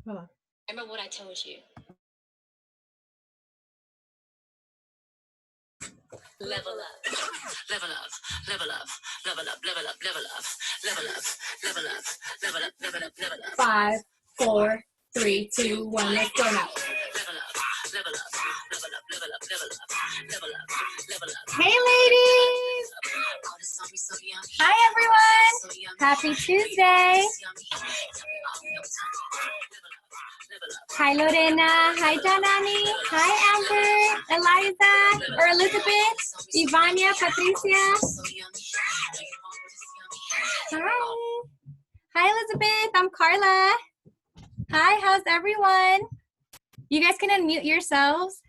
Hold on. Remember what I told you. Level up. Level up. Level up. Level up. Level up. Level up. Level up. Level up. Level up. Level up. Level up. 5, 4, 3, 2, 1. Let's go now. Level up. Level up. Level up. Level up. Level up. Level up. Level up. Hey, ladies. Hi, everyone. Happy Tuesday. Hi, Lorena. Hi, Janani. Hi, Amber, Eliza, or Elizabeth, Ivania, Patricia. Hi. Hi, Elizabeth. I'm Carla. Hi, how's everyone? You guys can unmute yourselves.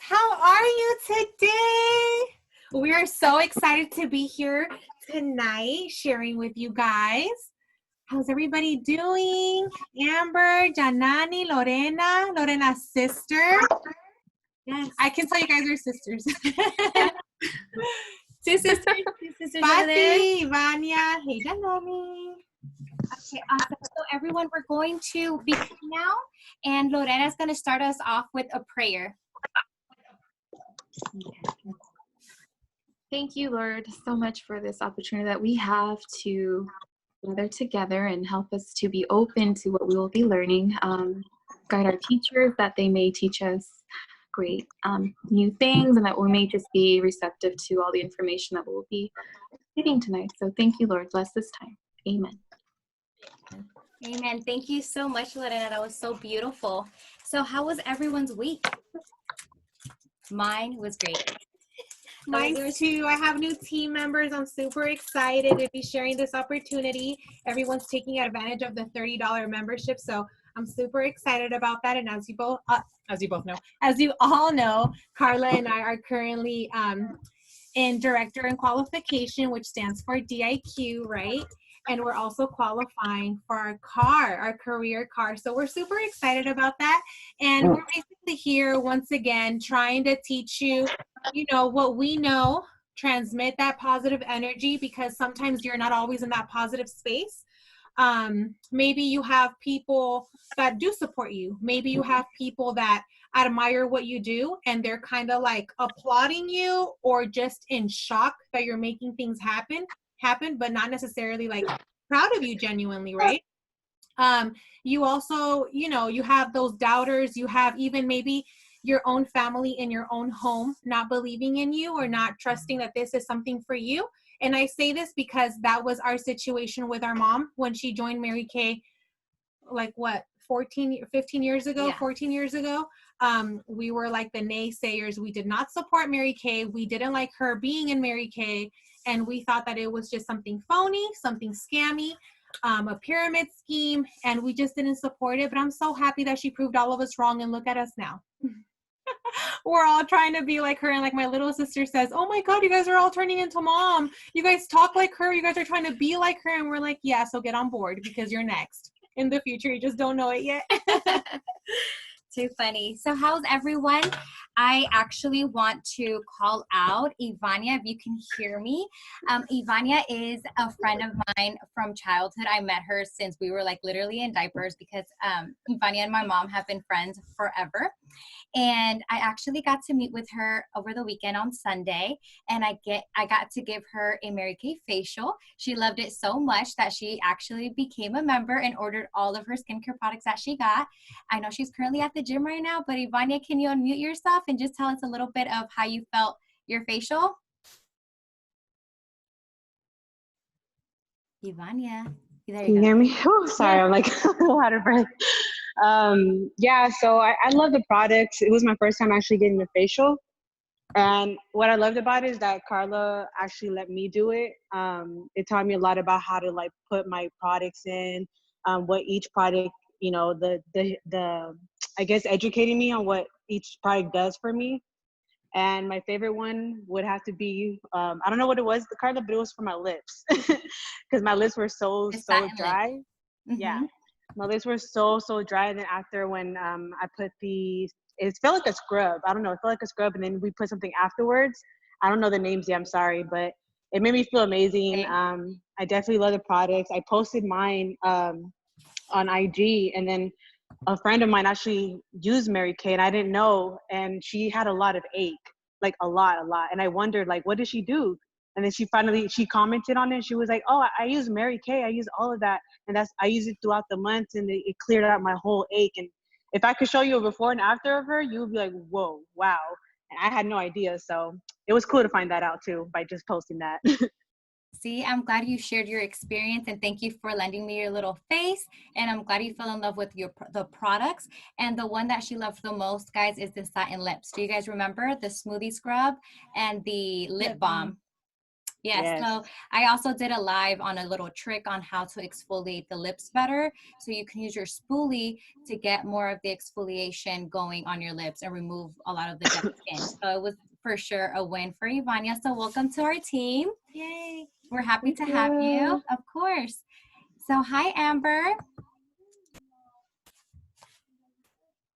How are you today? We are so excited to be here tonight sharing with you guys. How's everybody doing? Amber, Janani, Lorena, Lorena's sister. Yes, I can tell you guys are sisters. Two sisters over there. Vanya, hey, Janani. Okay, awesome. So everyone, we're going to begin now, and Lorena's going to start us off with a prayer. Thank you, Lord, so much for this opportunity that we have to gather together and help us to be open to what we will be learning. Guide our teachers that they may teach us great new things, and that we may just be receptive to all the information that we'll be getting tonight. So thank you, Lord. Bless this time. Amen. Amen. Thank you so much, Lorena. That was so beautiful. So how was everyone's week? Mine was great. Mine too. I have new team members. I'm super excited to be sharing this opportunity. Everyone's taking advantage of the $30 membership, so I'm super excited about that. And as you all know, Carla and I are currently in Director in Qualification, which stands for DIQ, right? And we're also qualifying for our career car. So we're super excited about that. And we're basically here once again trying to teach you, what we know, transmit that positive energy, because sometimes you're not always in that positive space. Maybe you have people that do support you. Maybe you have people that admire what you do and they're kind of like applauding you or just in shock that you're making things happen, but not necessarily like proud of you genuinely, right? You also, you have those doubters. You have even maybe your own family in your own home not believing in you or not trusting that this is something for you. And I say this because that was our situation with our mom when she joined Mary Kay, like what, 15 years ago, yeah. 14 years ago. We were like the naysayers. We did not support Mary Kay. We didn't like her being in Mary Kay. And we thought that it was just something phony, something scammy, a pyramid scheme. And we just didn't support it. But I'm so happy that she proved all of us wrong, and look at us now. We're all trying to be like her. And like my little sister says, oh my God, you guys are all turning into mom. You guys talk like her. You guys are trying to be like her. And we're like, yeah, so get on board because you're next in the future. You just don't know it yet. Too funny. So how's everyone? I actually want to call out Ivania, if you can hear me. Ivania is a friend of mine from childhood. I met her since we were like literally in diapers, because Ivania and my mom have been friends forever. And I actually got to meet with her over the weekend on Sunday, and I got to give her a Mary Kay facial. She loved it so much that she actually became a member and ordered all of her skincare products that she got. I know she's currently at the gym right now, but Ivania, can you unmute yourself and just tell us a little bit of how you felt your facial? Ivania. Can you hear me? Oh, sorry, yeah. I'm like a little out of breath. Yeah, so I love the products. It was my first time actually getting a facial. And what I loved about it is that Carla actually let me do it. It taught me a lot about how to like put my products in, what each product, the I guess educating me on what each product does for me. And my favorite one would have to be, I don't know what it was, Carla, but it was for my lips. Because my lips were so dry. Mm-hmm. Yeah. My lips were so dry. And then after when I put it felt like a scrub. I don't know. It felt like a scrub. And then we put something afterwards. I don't know the names yet. I'm sorry, but it made me feel amazing. Thanks. I definitely love the products. I posted mine on IG, and then a friend of mine actually used Mary Kay, and I didn't know, and she had a lot of ache, like a lot, and I wondered, like, what did she do? And then she commented on it. She was like, "Oh, I use Mary Kay. I use all of that, and I use it throughout the months, and it cleared out my whole ache." And if I could show you a before and after of her, you would be like, "Whoa, wow!" And I had no idea, so it was cool to find that out too by just posting that. See, I'm glad you shared your experience, and thank you for lending me your little face. And I'm glad you fell in love with the products. And the one that she loved the most, guys, is the satin lips. Do you guys remember the smoothie scrub and the lip balm? Yes. Yes. So I also did a live on a little trick on how to exfoliate the lips better. So you can use your spoolie to get more of the exfoliation going on your lips and remove a lot of the dead skin. So it was for sure a win for Ivania. So welcome to our team. Yay. We're happy to have you, of course. So hi, Amber.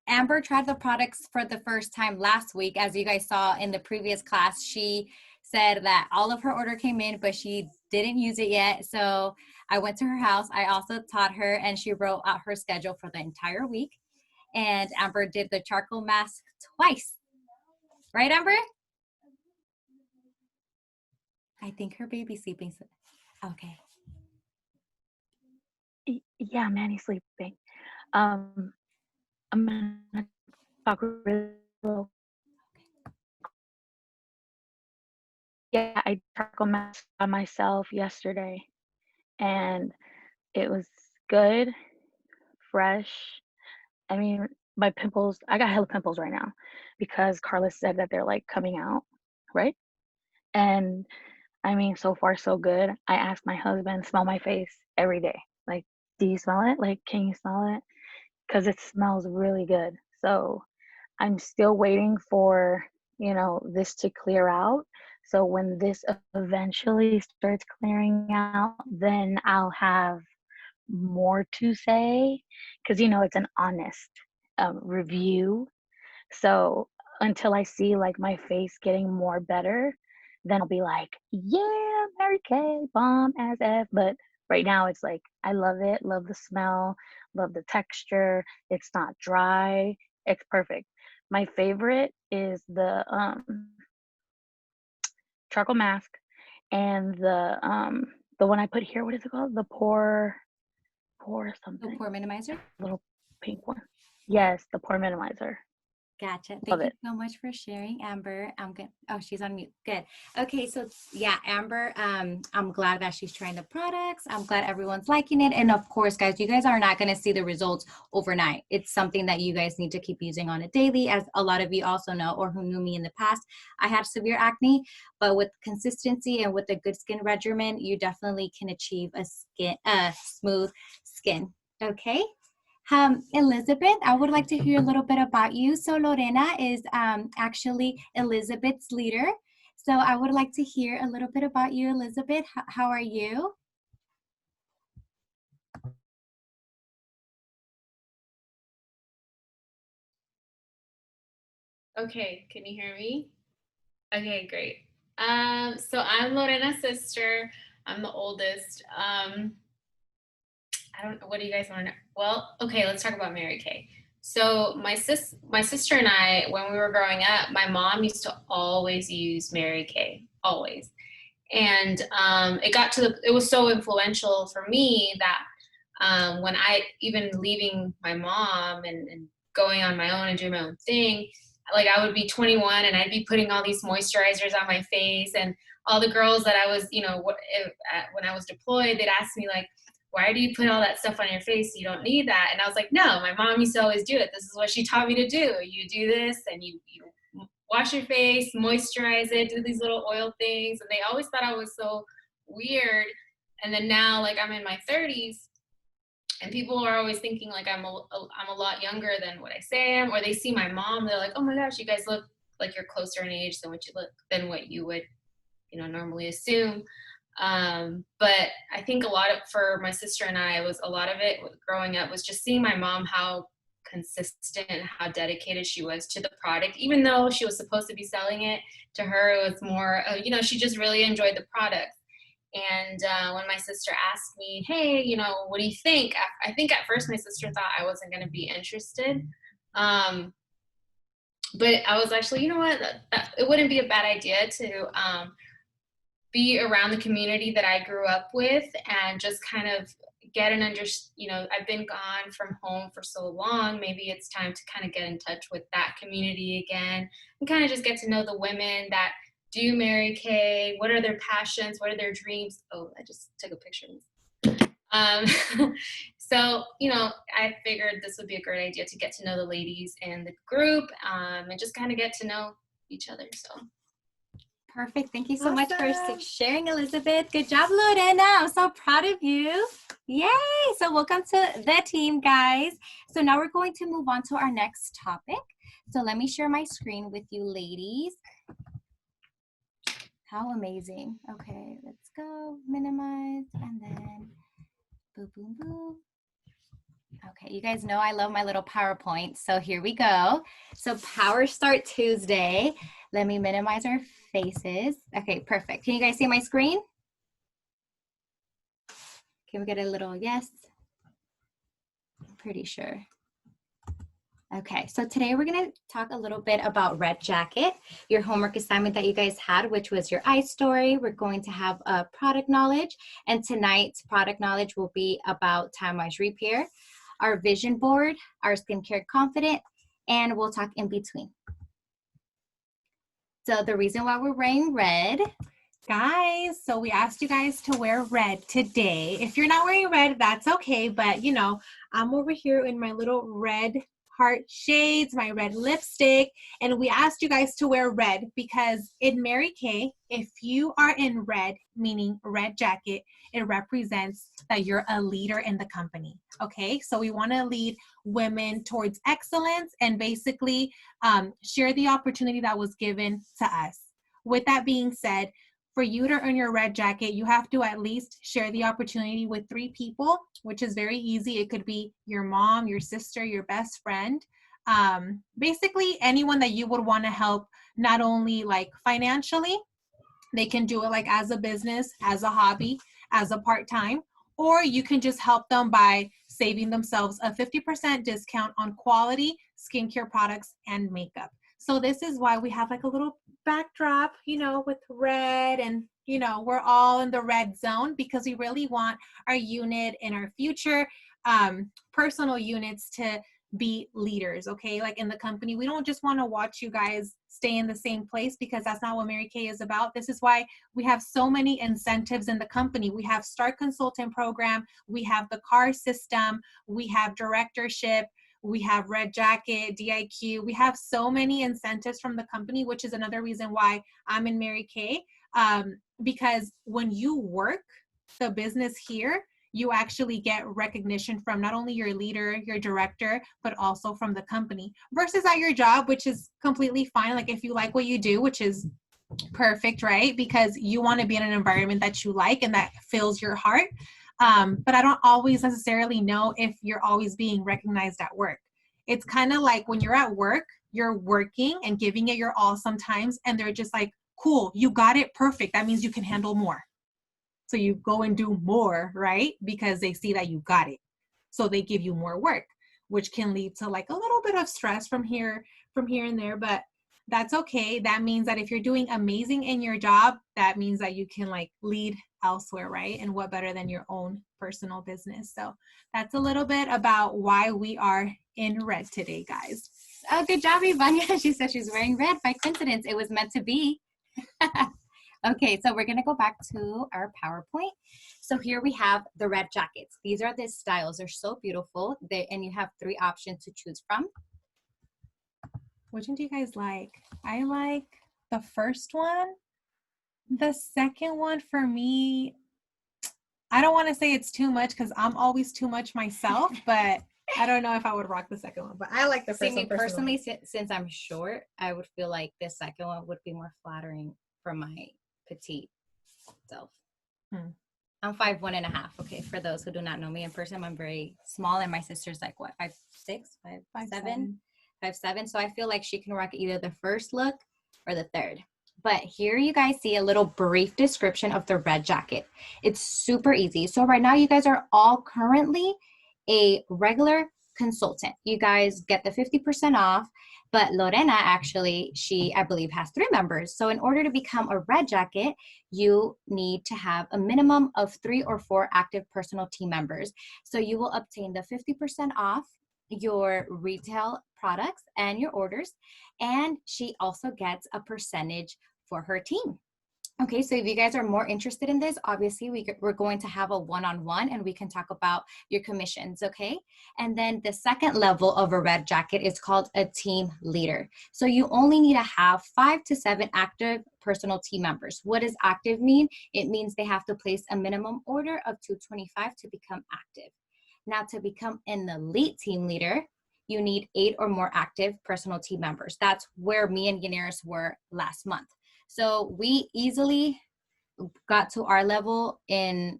Amber tried the products for the first time last week. As you guys saw in the previous class, she said that all of her order came in, but she didn't use it yet. So I went to her house. I also taught her, and she wrote out her schedule for the entire week. And Amber did the charcoal mask twice. Right, Amber? I think her baby's sleeping. Okay. Yeah, Manny's sleeping. I'm gonna talk really low. Yeah, I charcoal masked on myself yesterday, and it was good, fresh. I mean, my pimples, I got hella pimples right now because Carla said that they're like coming out, right? And I mean, so far so good. I asked my husband, smell my face every day. Like, do you smell it? Like, can you smell it? Because it smells really good. So I'm still waiting for, this to clear out. So when this eventually starts clearing out, then I'll have more to say because, it's an honest review. So until I see like my face getting more better, then I'll be like, yeah, Mary Kay, bomb as F. But right now it's like, I love it, love the smell, love the texture. It's not dry. It's perfect. My favorite is the charcoal mask and the one I put here. What is it called? The pore The something. pore minimizer? Little pink one. Yes, the pore minimizer. Gotcha. Love Thank you it. so much for sharing, Amber. I'm good. Oh, she's on mute. Good. Okay, so yeah, Amber, I'm glad that she's trying the products. I'm glad everyone's liking it. And of course, guys, you guys are not going to see the results overnight. It's something that you guys need to keep using on a daily, as a lot of you also know, or who knew me in the past. I had severe acne, but with consistency and with a good skin regimen, you definitely can achieve a smooth skin. Okay. Elizabeth, I would like to hear a little bit about you. So Lorena is actually Elizabeth's leader. So I would like to hear a little bit about you, Elizabeth. How are you? Okay, can you hear me? Okay, great. So I'm Lorena's sister. I'm the oldest. I don't know. What do you guys want to know? Well, okay, let's talk about Mary Kay. So my sister and I, when we were growing up, my mom used to always use Mary Kay, always. And it was so influential for me that when I, even leaving my mom and going on my own and doing my own thing, like I would be 21 and I'd be putting all these moisturizers on my face, and all the girls that I was, when I was deployed, they'd ask me like, why do you put all that stuff on your face? You don't need that. And I was like, no, my mom used to always do it. This is what she taught me to do. You do this and you wash your face, moisturize it, do these little oil things. And they always thought I was so weird. And then now, like, I'm in my 30s and people are always thinking like I'm a lot younger than what I say I am, or they see my mom, they're like, oh my gosh, you guys look like you're closer in age than what you would, normally assume. But I think for my sister and I, a lot of it growing up was just seeing my mom, how consistent and how dedicated she was to the product. Even though she was supposed to be selling it, to her it was more, she just really enjoyed the product. And when my sister asked me, hey, what do you think? I think at first my sister thought I wasn't going to be interested. But I was actually, you know what, it wouldn't be a bad idea to be around the community that I grew up with and just kind of get I've been gone from home for so long. Maybe it's time to kind of get in touch with that community again and kind of just get to know the women that do Mary Kay. What are their passions? What are their dreams? Oh, I just took a picture of this. So, I figured this would be a great idea to get to know the ladies in the group and just kind of get to know each other. So. Perfect. Thank you so much for Awesome. sharing, Elizabeth. Good job, Lorena. I'm so proud of you. Yay. So welcome to the team, guys. So now we're going to move on to our next topic. So let me share my screen with you, ladies. How amazing. Okay, let's go. Minimize and then boom, boom, boom. Okay, you guys know I love my little PowerPoint. So here we go. So Power Start Tuesday. Let me minimize our faces. Okay, perfect. Can you guys see my screen? Can we get a little yes? I'm pretty sure. Okay, so today we're going to talk a little bit about Red Jacket, your homework assignment that you guys had, which was your eye story. We're going to have a product knowledge, and tonight's product knowledge will be about Timewise Repair, our vision board, our skincare confident, and we'll talk in between. So the reason why we're wearing red, Guys, so we asked you guys to wear red today. If you're not wearing red, that's okay. But, I'm over here in my little red heart shades, my red lipstick. And we asked you guys to wear red because in Mary Kay, if you are in red, meaning red jacket, it represents that you're a leader in the company. Okay, so we want to lead women towards excellence and basically share the opportunity that was given to us. With that being said, for you to earn your red jacket, you have to at least share the opportunity with 3 people, which is very easy. It could be your mom, your sister, your best friend, basically anyone that you would want to help, not only like financially, they can do it like as a business, as a hobby, as a part-time, or you can just help them by saving themselves a 50% discount on quality skincare products and makeup. So this is why we have like a little backdrop, with red, and we're all in the red zone because we really want our unit and our future personal units to be leaders, okay? Like in the company, we don't just want to watch you guys stay in the same place because that's not what Mary Kay is about. This is why we have so many incentives in the company. We have Start Consultant Program, we have the car system, we have directorship, we have Red Jacket, DIQ. We have so many incentives from the company, which is another reason why I'm in Mary Kay. Because when you work the business here, you actually get recognition from not only your leader, your director, but also from the company versus at your job, which is completely fine. Like if you like what you do, which is perfect, right? Because you want to be in an environment that you like and that fills your heart. But I don't always necessarily know if you're always being recognized at work. It's kind of like when you're at work, you're working and giving it your all sometimes, and they're just like, cool, you got it, perfect. That means you can handle more. So you go and do more, right? Because they see that you got it. So they give you more work, which can lead to like a little bit of stress from here and there, but that's okay. That means that if you're doing amazing in your job, that means that you can like lead elsewhere, right? And what better than your own personal business? So that's a little bit about why we are in red today, guys. oh, good job, Ivania. She said she's wearing red by coincidence. It was meant to be. Okay, so we're going to go back to our PowerPoint. So here we have the red jackets. These are the styles. They're so beautiful. And you have 3 options to choose from. Which one do you guys like? I like the first one. The second one for me, I don't want to say it's too much because I'm always too much myself, but I don't know if I would rock the second one. But I like the first See, one me personally, since I'm short, I would feel like the second one would be more flattering for my petite self. I'm 5'1.5". Okay, for those who do not know me in person, I'm very small, and my sister's like what, 5'6", 5'7", 5'7". So I feel like she can rock either the first look or the third. But here you guys see a little brief description of the red jacket. It's super easy. So right now you guys are all currently a regular consultant. You guys get the 50% off, but Lorena actually, I believe has 3 members. So in order to become a red jacket, you need to have a minimum of 3 or 4 active personal team members. So you will obtain the 50% off your retail products and your orders, and she also gets a percentage for her team. Okay, so if you guys are more interested in this, obviously we're going to have a one-on-one and we can talk about your commissions, okay? And then the second level of a red jacket is called a team leader. So you only need to have 5 to 7 active personal team members. What does active mean? It means they have to place a minimum order of 225 to become active. Now, to become an elite team leader, you need 8 or more active personal team members. That's where me and Yaneris were last month. So we easily got to our level in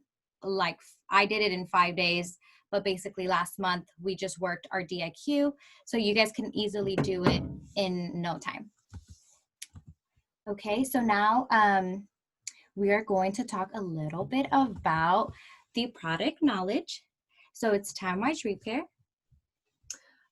I did it in 5 days, but basically last month we just worked our DIQ. So you guys can easily do it in no time. Okay, so now we are going to talk a little bit about the product knowledge. So it's Timewise Repair.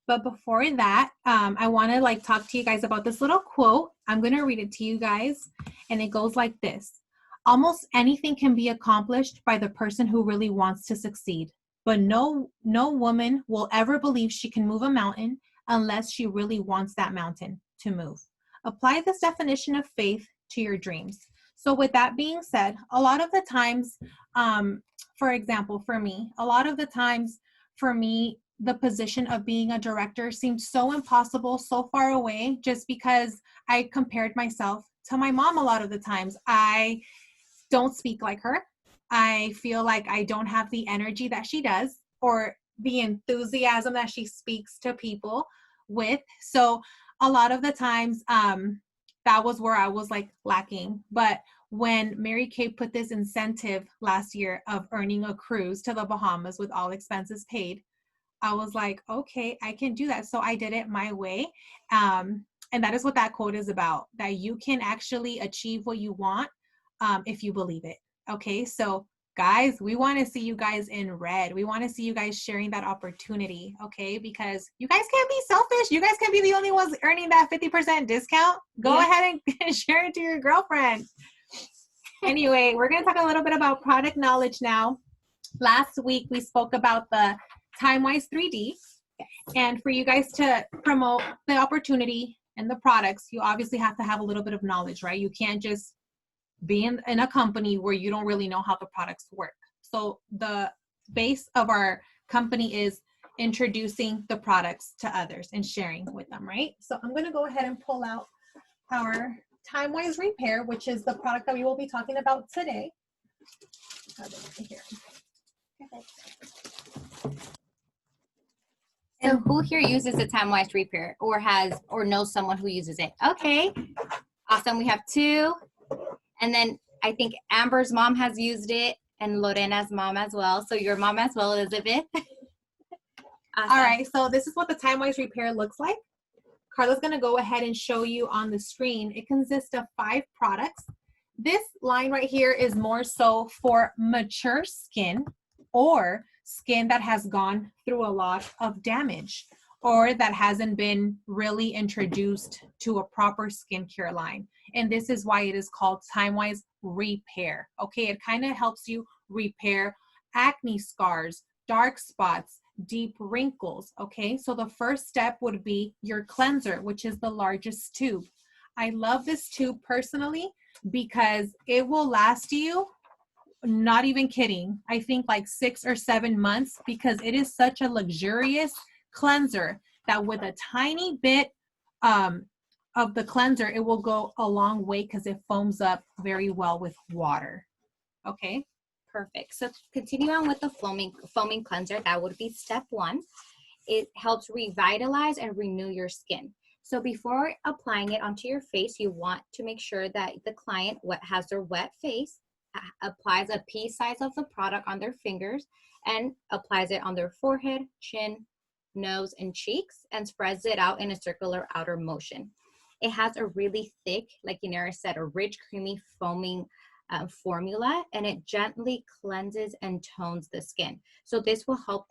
But before that, I want to talk to you guys about this little quote. I'm going to read it to you guys, and it goes like this. Almost anything can be accomplished by the person who really wants to succeed, but no woman will ever believe she can move a mountain unless she really wants that mountain to move. Apply this definition of faith to your dreams. So with that being said, a lot of the times, for example, for me, the position of being a director seemed so impossible, so far away, just because I compared myself to my mom a lot of the times. I don't speak like her. I feel like I don't have the energy that she does or the enthusiasm that she speaks to people with. So a lot of the times, that was where I was lacking. But when Mary Kay put this incentive last year of earning a cruise to the Bahamas with all expenses paid, I was like, okay, I can do that. So I did it my way. And that is what that quote is about, that you can actually achieve what you want if you believe it. Okay, so guys, we want to see you guys in red. We want to see you guys sharing that opportunity, okay? Because you guys can't be selfish. You guys can't be the only ones earning that 50% discount. Go ahead and share it to your girlfriend. Anyway, we're going to talk a little bit about product knowledge now. Last week, we spoke about the Timewise 3D. And for you guys to promote the opportunity and the products, you obviously have to have a little bit of knowledge, right? You can't just be in a company where you don't really know how the products work. So the base of our company is introducing the products to others and sharing with them, right? So I'm going to go ahead and pull out our Timewise Repair, which is the product that we will be talking about today. So who here uses the Timewise Repair or knows someone who uses it? Okay, awesome. We have 2. And then I think Amber's mom has used it and Lorena's mom as well. So your mom as well, Elizabeth. Awesome. All right, so this is what the Timewise Repair looks like. Carla's gonna go ahead and show you on the screen. It consists of 5 products. This line right here is more so for mature skin or skin that has gone through a lot of damage or that hasn't been really introduced to a proper skincare line. And this is why it is called Timewise Repair. Okay, it kind of helps you repair acne scars, dark spots, deep wrinkles. Okay, so the first step would be your cleanser, which is the largest tube. I love this tube personally because it will last you, not even kidding, I think 6 or 7 months, because it is such a luxurious cleanser that with a tiny bit of the cleanser, it will go a long way because it foams up very well with water. Okay. Perfect. So continue on with the foaming cleanser. That would be step 1. It helps revitalize and renew your skin. So before applying it onto your face, you want to make sure that the client has their wet face applies a pea size of the product on their fingers and applies it on their forehead, chin, nose, and cheeks, and spreads it out in a circular outer motion. It has a really thick, like Inara said, a rich, creamy, foaming formula, and it gently cleanses and tones the skin. So this will help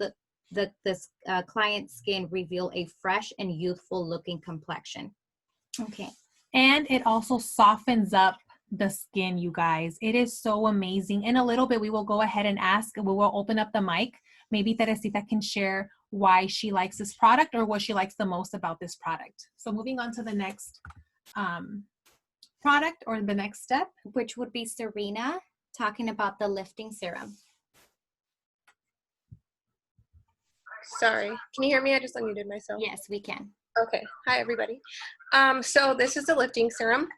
the client's skin reveal a fresh and youthful looking complexion. Okay. And it also softens up the skin, you guys. It is so amazing. In a little bit, we will go ahead and ask, we will open up the mic. Maybe Teresita can share why she likes this product or what she likes the most about this product. So moving on to the next product or the next step, which would be Serena talking about the lifting serum. Sorry, can you hear me? I just unmuted myself. Yes, we can. Okay, hi everybody. So this is a lifting serum.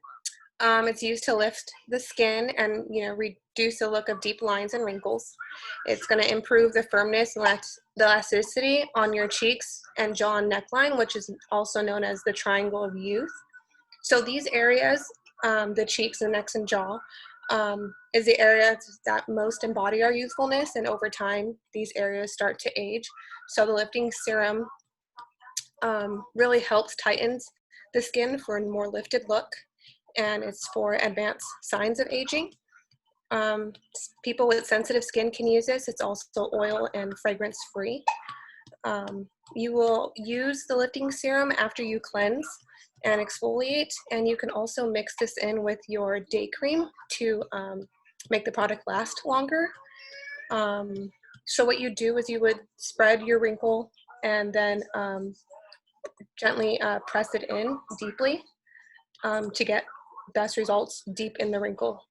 It's used to lift the skin and, you know, reduce the look of deep lines and wrinkles. It's going to improve the firmness and the elasticity on your cheeks and jaw and neckline, which is also known as the triangle of youth. So these areas, the cheeks, the necks, and jaw, is the area that most embody our youthfulness, and over time, these areas start to age. So the lifting serum really helps tightens the skin for a more lifted look, and it's for advanced signs of aging. People with sensitive skin can use this. It's also oil and fragrance free. You will use the lifting serum after you cleanse and exfoliate, and you can also mix this in with your day cream to make the product last longer. So what you do is you would spread your wrinkle and then gently press it in deeply to get best results deep in the wrinkle.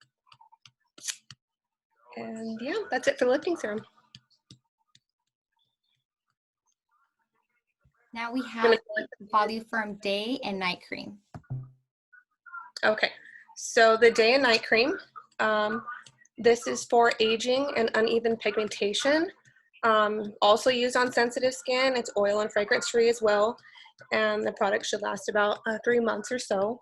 And yeah, that's it for the lifting serum. Now we have Voluform Day and Night Cream. Okay, so the day and night cream, this is for aging and uneven pigmentation. Also used on sensitive skin. It's oil and fragrance free as well, and the product should last about 3 months or so.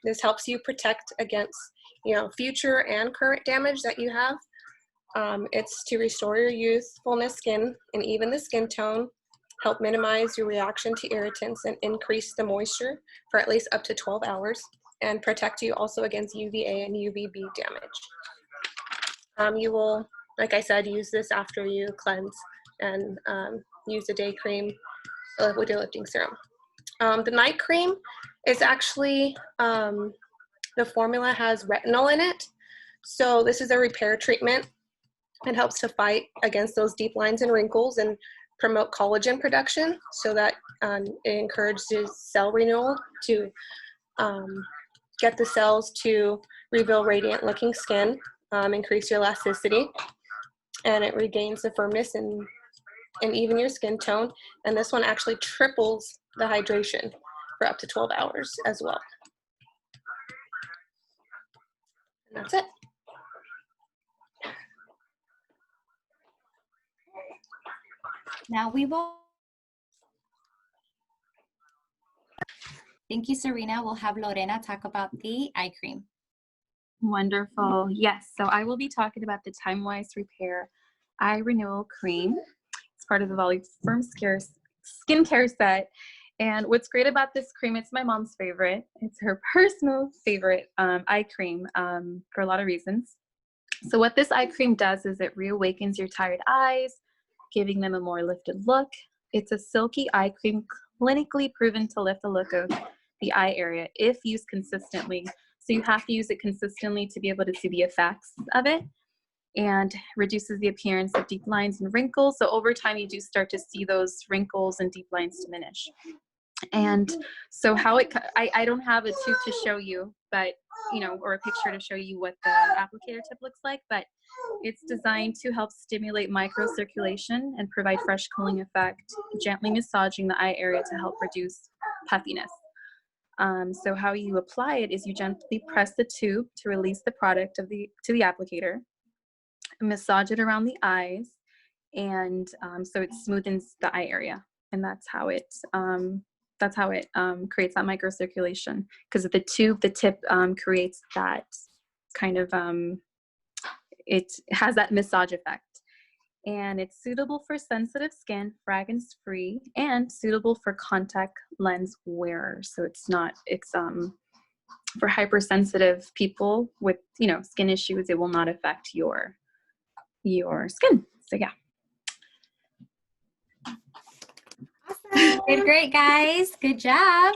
This helps you protect against, you know, future and current damage that you have. It's to restore your youthfulness skin and even the skin tone, help minimize your reaction to irritants and increase the moisture for at least up to 12 hours, and protect you also against UVA and UVB damage. You will, like I said, use this after you cleanse and use the day cream with your lifting serum. The night cream is actually, the formula has retinol in it. So this is a repair treatment. It helps to fight against those deep lines and wrinkles and promote collagen production, so that it encourages cell renewal to get the cells to reveal radiant looking skin, increase your elasticity, and it regains the firmness and even your skin tone. And this one actually triples the hydration for up to 12 hours as well. And that's it. Now we will. Thank you, Serena. We'll have Lorena talk about the eye cream. Wonderful. Yes, so I will be talking about the Timewise Repair Eye Renewal Cream. It's part of the Voluform skincare set. And what's great about this cream, it's my mom's favorite. It's her personal favorite eye cream for a lot of reasons. So what this eye cream does is it reawakens your tired eyes, giving them a more lifted look. It's a silky eye cream clinically proven to lift the look of the eye area if used consistently. So you have to use it consistently to be able to see the effects of it, and reduces the appearance of deep lines and wrinkles. So over time, you do start to see those wrinkles and deep lines diminish. And so how it, I don't have a tube to show you, but, you know, or a picture to show you what the applicator tip looks like, but it's designed to help stimulate microcirculation and provide fresh cooling effect, gently massaging the eye area to help reduce puffiness. So how you apply it is you gently press the tube to release the product to the applicator, massage it around the eyes, and so it smoothens the eye area, and that's how it creates that microcirculation, because the tip creates that kind of it has that massage effect. And it's suitable for sensitive skin, fragrance free, and suitable for contact lens wearers. So it's for hypersensitive people with, skin issues. It will not affect your skin. So yeah. Did great, guys. Good job.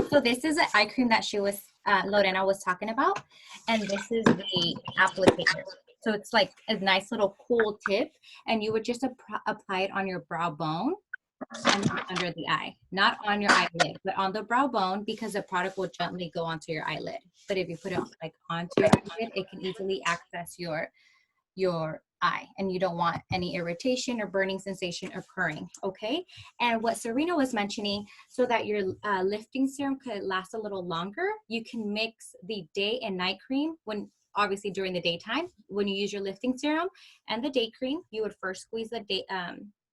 So this is an eye cream that she was, Lorena was talking about. And this is the applicator. So it's like a nice little cool tip. And you would just apply it on your brow bone and not under the eye. Not on your eyelid, but on the brow bone, because the product will gently go onto your eyelid. But if you put it like onto your eyelid, it can easily access your eye, and you don't want any irritation or burning sensation occurring. Okay. And what Serena was mentioning, so that your lifting serum could last a little longer, you can mix the day and night cream. When obviously during the daytime, when you use your lifting serum and the day cream, you would first squeeze the day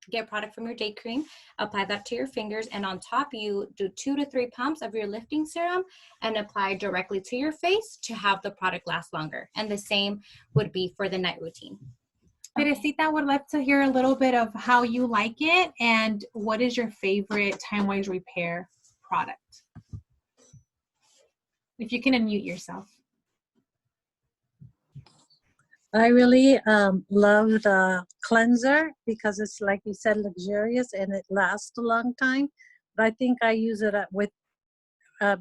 get product from your day cream, apply that to your fingers, and on top you do 2 to 3 pumps of your lifting serum and apply directly to your face to have the product last longer. And the same would be for the night routine. Teresita, would love to hear a little bit of how you like it and what is your favorite Timewise Repair product. If you can unmute yourself. I really love the cleanser because it's, like you said, luxurious and it lasts a long time. But I think I use it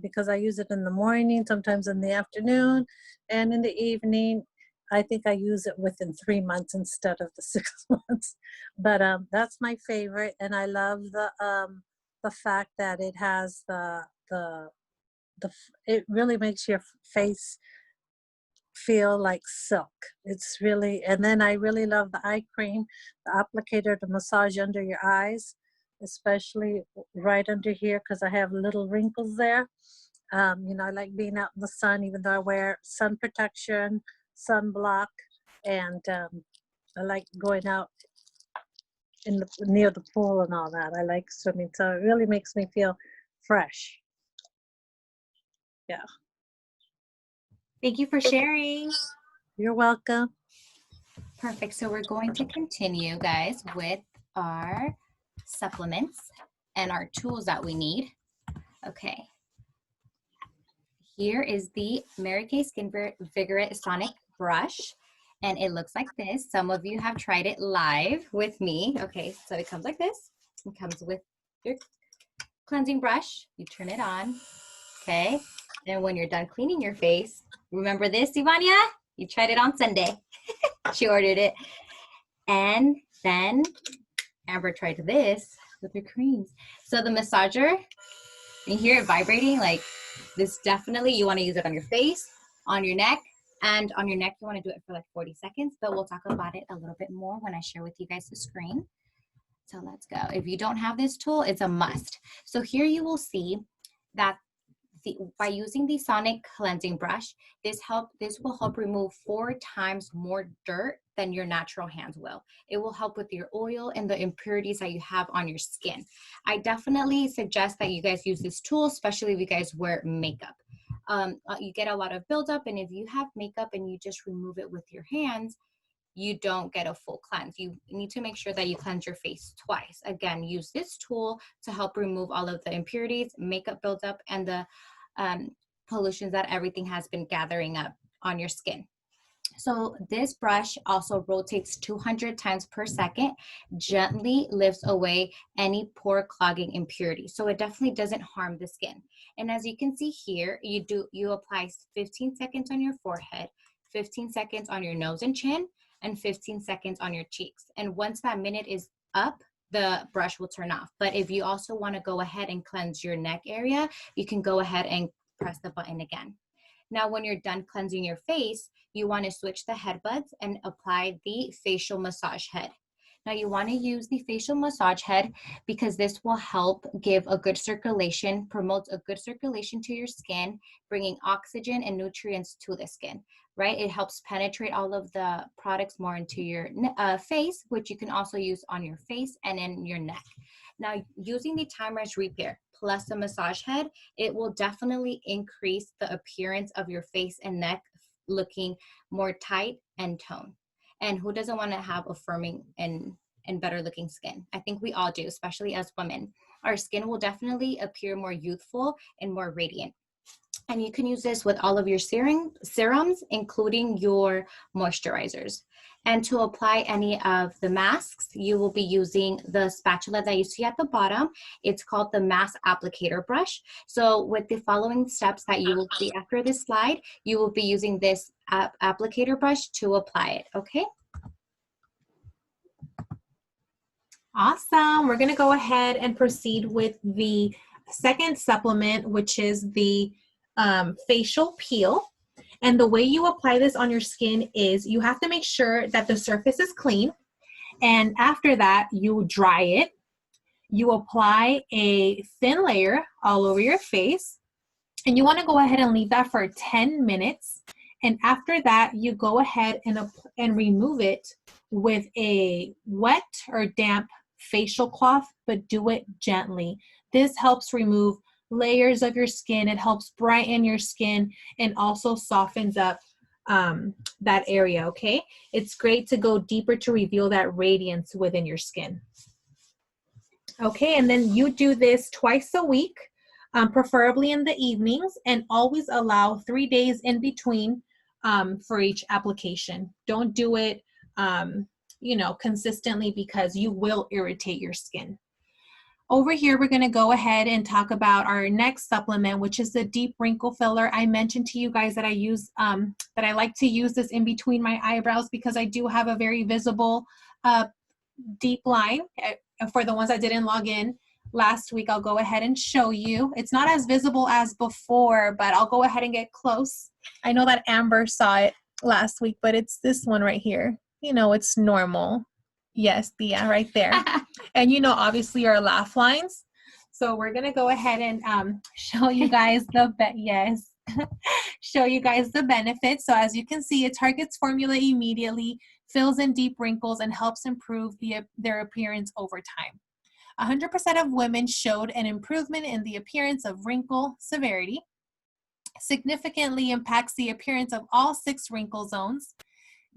because I use it in the morning, sometimes in the afternoon, and in the evening. I think I use it within 3 months instead of the 6 months. But that's my favorite, and I love the fact that it has it really makes your face feel like silk. It's really, and then I really love the eye cream, the applicator to massage under your eyes, especially right under here because I have little wrinkles there. I like being out in the sun, even though I wear sun protection, sunblock, and I like going out near the pool and all that. I like swimming, so it really makes me feel fresh. Yeah. Thank you for sharing. You're welcome. Perfect. So we're going to continue, guys, with our supplements and our tools that we need. Okay. Here is the Mary Kay Skin Vigorous Sonic Brush, and it looks like this. Some of you have tried it live with me. Okay, so it comes like this. It comes with your cleansing brush. You turn it on, okay? And when you're done cleaning your face, remember this, Ivania? You tried it on Sunday. She ordered it. And then Amber tried this with her creams. So the massager, you hear it vibrating, like this. Definitely you want to use it on your face, on your neck, and on your neck you want to do it for like 40 seconds, but we'll talk about it a little bit more when I share with you guys the screen. So let's go. If you don't have this tool, it's a must. So here you will see that by using the sonic cleansing brush, this will help remove 4 times more dirt than your natural hands will. It will help with your oil and the impurities that you have on your skin. I definitely suggest that you guys use this tool, especially if you guys wear makeup. You get a lot of buildup, and if you have makeup and you just remove it with your hands, you don't get a full cleanse. You need to make sure that you cleanse your face twice. Again, use this tool to help remove all of the impurities, makeup buildup, and the pollutions that everything has been gathering up on your skin. So this brush also rotates 200 times per second, gently lifts away any pore clogging impurity. So it definitely doesn't harm the skin. And as you can see here, you apply 15 seconds on your forehead, 15 seconds on your nose and chin, and 15 seconds on your cheeks. And once that minute is up, the brush will turn off. But if you also want to go ahead and cleanse your neck area, you can go ahead and press the button again. Now, when you're done cleansing your face, you want to switch the headbuds and apply the facial massage head. Now, you want to use the facial massage head because this will help give a good circulation, promotes a good circulation to your skin, bringing oxygen and nutrients to the skin, right? It helps penetrate all of the products more into your face, which you can also use on your face and in your neck. Now, using the Timewise Repair plus the massage head, it will definitely increase the appearance of your face and neck looking more tight and toned. And who doesn't want to have a firming and better looking skin? I think we all do, especially as women. Our skin will definitely appear more youthful and more radiant. And you can use this with all of your serums, including your moisturizers. And to apply any of the masks, you will be using the spatula that you see at the bottom. It's called the mask applicator brush. So with the following steps that you will see after this slide, you will be using this applicator brush to apply it, okay? Awesome. We're going to go ahead and proceed with the second supplement, which is the facial peel. And the way you apply this on your skin is you have to make sure that the surface is clean. And after that, you dry it. You apply a thin layer all over your face. And you want to go ahead and leave that for 10 minutes. And after that, you go ahead and remove it with a wet or damp facial cloth, but do it gently. This helps remove layers of your skin. It helps brighten your skin and also softens up that area, okay? It's great to go deeper to reveal that radiance within your skin. Okay, and then you do this twice a week, preferably in the evenings, and always allow 3 days in between for each application. Don't do it consistently because you will irritate your skin. Over here, we're going to go ahead and talk about our next supplement, which is the deep wrinkle filler. I mentioned to you guys that I use, that I like to use this in between my eyebrows because I do have a very visible deep line. For the ones that didn't log in last week, I'll go ahead and show you. It's not as visible as before, but I'll go ahead and get close. I know that Amber saw it last week, but it's this one right here. It's normal. Yes, Thea, right there. And obviously our laugh lines. So we're gonna go ahead and show you guys show you guys the benefits. So as you can see, it targets formula immediately, fills in deep wrinkles, and helps improve their appearance over time. 100% of women showed an improvement in the appearance of wrinkle severity. Significantly impacts the appearance of all 6 wrinkle zones.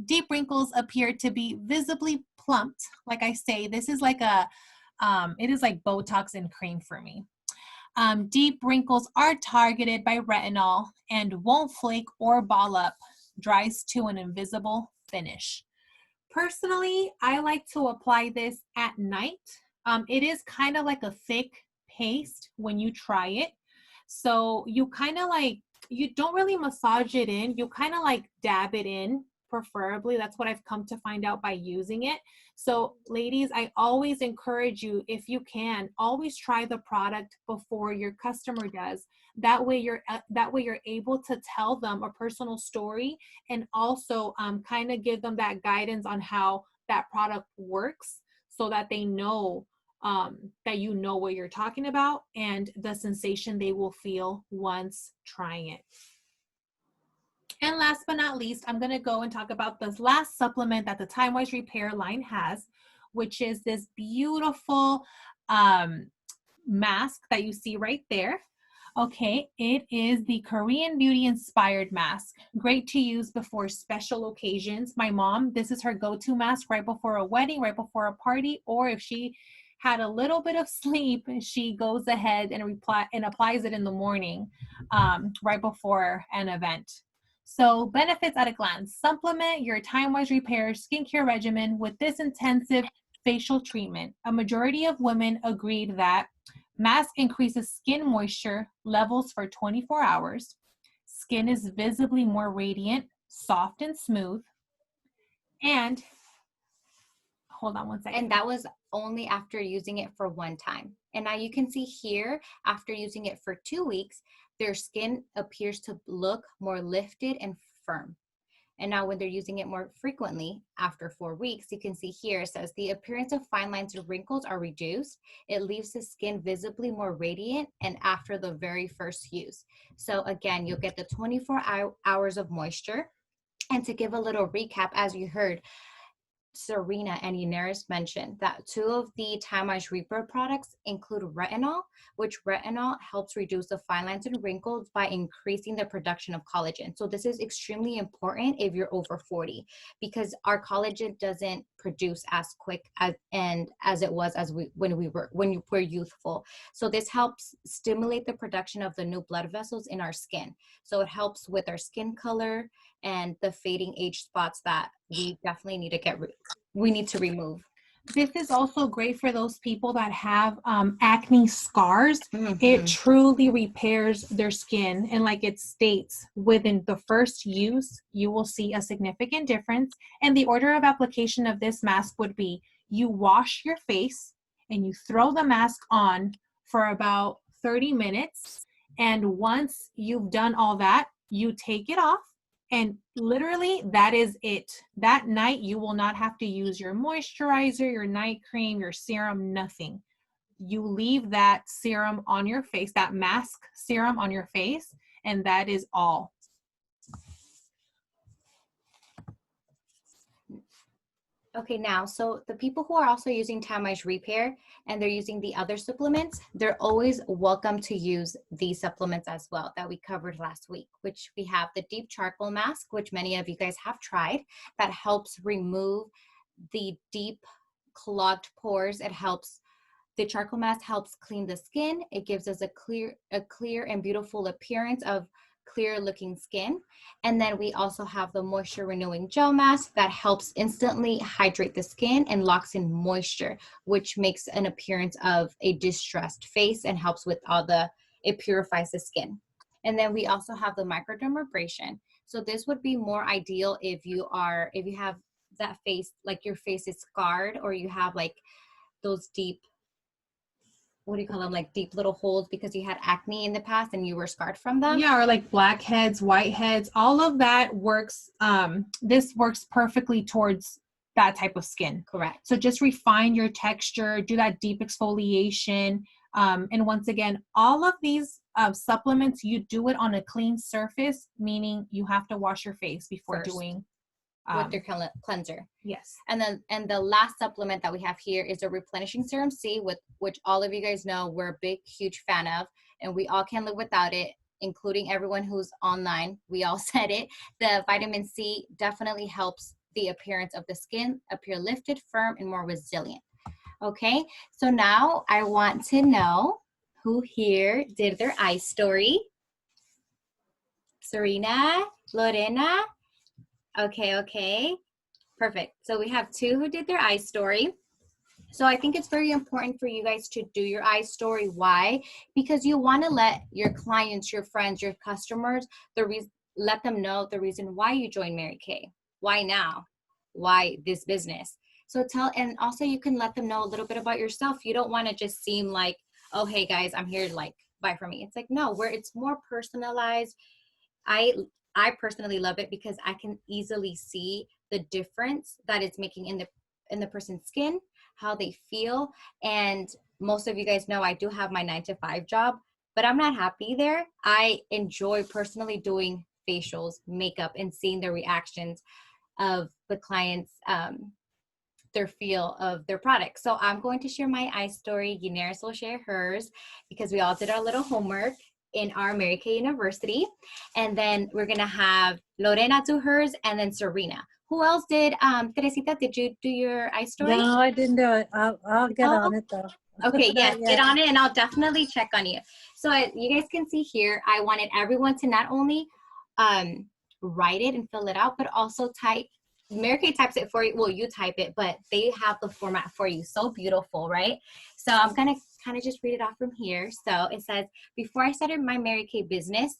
Deep wrinkles appear to be visibly plumped. Like I say, this is like it is like Botox and cream for me. Deep wrinkles are targeted by retinol and won't flake or ball up, dries to an invisible finish. Personally, I like to apply this at night. It is kind of like a thick paste when you try it. So you kind of you don't really massage it in. You kind of dab it in, preferably. That's what I've come to find out by using it. So ladies, I always encourage you, if you can, always try the product before your customer does. That way you're able to tell them a personal story and also kind of give them that guidance on how that product works so that they know that you know what you're talking about and the sensation they will feel once trying it. And last but not least, I'm going to go and talk about this last supplement that the Timewise Repair line has, which is this beautiful mask that you see right there. Okay, it is the Korean Beauty inspired mask. Great to use before special occasions. My mom, this is her go-to mask right before a wedding, right before a party, or if she had a little bit of sleep, she goes ahead and applies it in the morning right before an event. So benefits at a glance: supplement your Timewise Repair skincare regimen with this intensive facial treatment. A majority of women agreed that mask increases skin moisture levels for 24 hours. Skin is visibly more radiant, soft, and smooth. And hold on one second. And that was only after using it for one time. And now you can see here, after using it for 2 weeks, their skin appears to look more lifted and firm. And now when they're using it more frequently, after 4 weeks, you can see here, it says the appearance of fine lines or wrinkles are reduced. It leaves the skin visibly more radiant and after the very first use. So again, you'll get the 24 hours of moisture. And to give a little recap, as you heard, Serena and Yaneris mentioned that 2 of the Timewise Reaper products include retinol, which retinol helps reduce the fine lines and wrinkles by increasing the production of collagen. So this is extremely important if you're over 40, because our collagen doesn't produce as quick as it was when you were youthful. So this helps stimulate the production of the new blood vessels in our skin. So it helps with our skin color and the fading age spots that we definitely need to remove. This is also great for those people that have acne scars. Mhm. It truly repairs their skin. And like it states, within the first use, you will see a significant difference. And the order of application of this mask would be, you wash your face and you throw the mask on for about 30 minutes. And once you've done all that, you take it off. And literally, that is it. That night, you will not have to use your moisturizer, your night cream, your serum, nothing. You leave that serum on your face, that mask serum on your face, and that is all. Okay, now, so the people who are also using Timewise Repair and they're using the other supplements, they're always welcome to use these supplements as well that we covered last week, which we have the deep charcoal mask, which many of you guys have tried, that helps remove the deep clogged pores. The charcoal mask helps clean the skin. It gives us a clear and beautiful appearance of clear looking skin. And then we also have the moisture renewing gel mask that helps instantly hydrate the skin and locks in moisture, which makes an appearance of a distressed face and helps with it purifies the skin. And then we also have the microdermabrasion. So this would be more ideal if you have that face, like your face is scarred, or you have like those deep, what do you call them, like deep little holes because you had acne in the past and you were scarred from them. Yeah, or like blackheads, whiteheads, all of that works. This works perfectly towards that type of skin. Correct. So just refine your texture, do that deep exfoliation. And once again, all of these supplements, you do it on a clean surface, meaning you have to wash your face before First. doing With your cleanser. Yes. And the last supplement that we have here is a replenishing serum C, which all of you guys know we're a big, huge fan of, and we all can't live without it, including everyone who's online. We all said it. The vitamin C definitely helps the appearance of the skin appear lifted, firm, and more resilient. Okay, so now I want to know who here did their eye story. Serena, Lorena. Okay. Perfect. So we have 2 who did their eye story. So I think it's very important for you guys to do your eye story. Why? Because you want to let your clients, your friends, your customers, let them know the reason why you joined Mary Kay. Why now? Why this business? So and also you can let them know a little bit about yourself. You don't want to just seem like, oh, hey guys, I'm here, like, buy from me. It's like, no, it's more personalized. I personally love it because I can easily see the difference that it's making in the person's skin, how they feel. And most of you guys know I do have my 9-to-5 job, but I'm not happy there. I enjoy personally doing facials, makeup, and seeing the reactions of the clients, their feel of their product. So I'm going to share my eye story. Yaneris will share hers because we all did our little homework in our Mary Kay University. And then we're going to have Lorena do hers and then Serena. Who else did? Teresita, did you do your eye story? No, I didn't do it. I'll get on it though. Okay, yes, Yeah. get on it and I'll definitely check on you. So you guys can see here, I wanted everyone to not only write it and fill it out, but also type. Mary Kay types it for you. Well, you type it, but they have the format for you. So beautiful, right? So I'm going to kind of just read it off from here. So it says, before I started my Mary Kay business,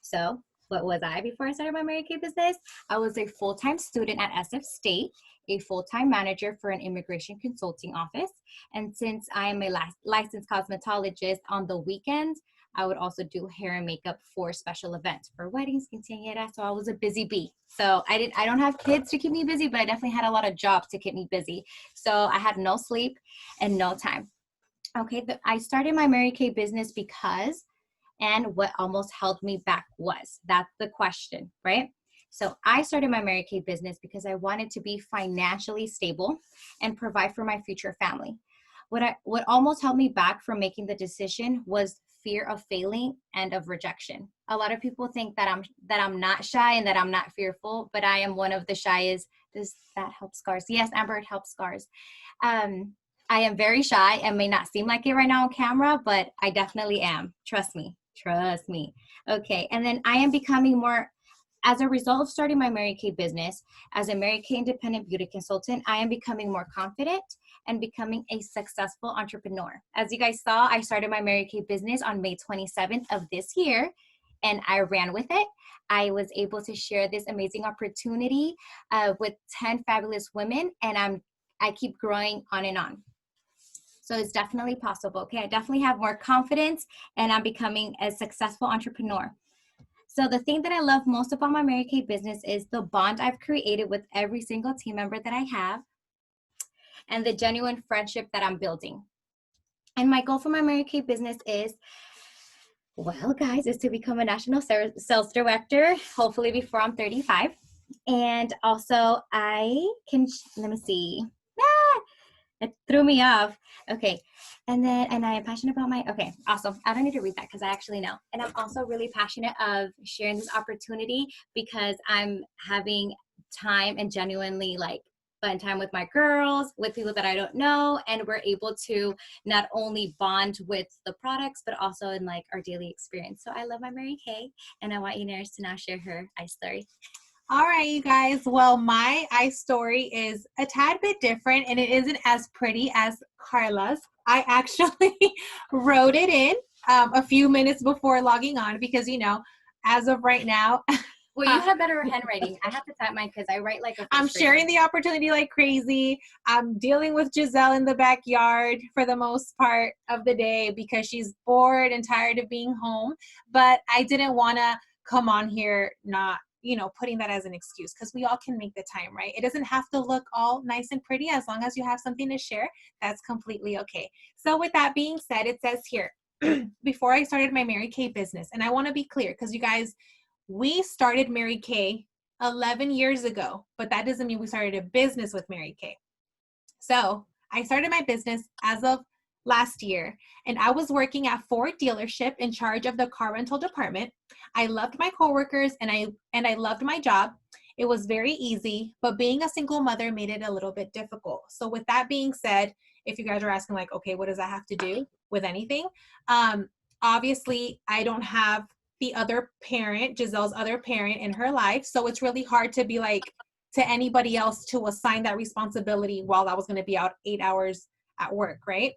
so what was I before I started my Mary Kay business? I was a full-time student at SF State, a full-time manager for an immigration consulting office. And since I am a licensed cosmetologist, on the weekends, I would also do hair and makeup for special events, for weddings, quinceañeras. So I was a busy bee. So I don't have kids to keep me busy, but I definitely had a lot of jobs to keep me busy. So I had no sleep and no time. Okay, I started my Mary Kay business because, and what almost held me back was, that's the question, right? So I started my Mary Kay business because I wanted to be financially stable and provide for my future family. What almost held me back from making the decision was fear of failing and of rejection. A lot of people think that I'm not shy and that I'm not fearful, but I am one of the shyest. Does that help scars? Yes, Amber, it helps scars. I am very shy and may not seem like it right now on camera, but I definitely am. Trust me. Trust me. Okay. And then I am becoming more, as a result of starting my Mary Kay business, as a Mary Kay independent beauty consultant, I am becoming more confident and becoming a successful entrepreneur. As you guys saw, I started my Mary Kay business on May 27th of this year, and I ran with it. I was able to share this amazing opportunity with 10 fabulous women, and I keep growing on and on. So it's definitely possible. Okay, I definitely have more confidence, and I'm becoming a successful entrepreneur. So the thing that I love most about my Mary Kay business is the bond I've created with every single team member that I have, and the genuine friendship that I'm building. And my goal for my Mary Kay business is, well, guys, is to become a national sales director, hopefully before I'm 35. And also I can, let me see. It threw me off. Okay. And I am passionate about okay, awesome. I don't need to read that because I actually know. And I'm also really passionate of sharing this opportunity because I'm having time and genuinely like spend time with my girls, with people that I don't know. And we're able to not only bond with the products, but also in like our daily experience. So I love my Mary Kay, and I want Inez to now share her story. All right, you guys. Well, my story is a tad bit different, and it isn't as pretty as Carla's. I actually wrote it in a few minutes before logging on because, as of right now. Well, you have better handwriting. I have to type mine because I write like a I'm sharing the opportunity like crazy. I'm dealing with Giselle in the backyard for the most part of the day because she's bored and tired of being home. But I didn't want to come on here not putting that as an excuse because we all can make the time, right? It doesn't have to look all nice and pretty. As long as you have something to share, that's completely okay. So with that being said, it says here, before I started my Mary Kay business, and I want to be clear because you guys, we started Mary Kay 11 years ago, but that doesn't mean we started a business with Mary Kay. So I started my business as of last year, and I was working at Ford dealership in charge of the car rental department. I loved my coworkers and I loved my job. It was very easy, but being a single mother made it a little bit difficult. So with that being said, if you guys are asking like, okay, what does that have to do with anything? Obviously I don't have the other parent, Giselle's other parent in her life. So it's really hard to be like to anybody else to assign that responsibility while I was going to be out 8 hours at work, right?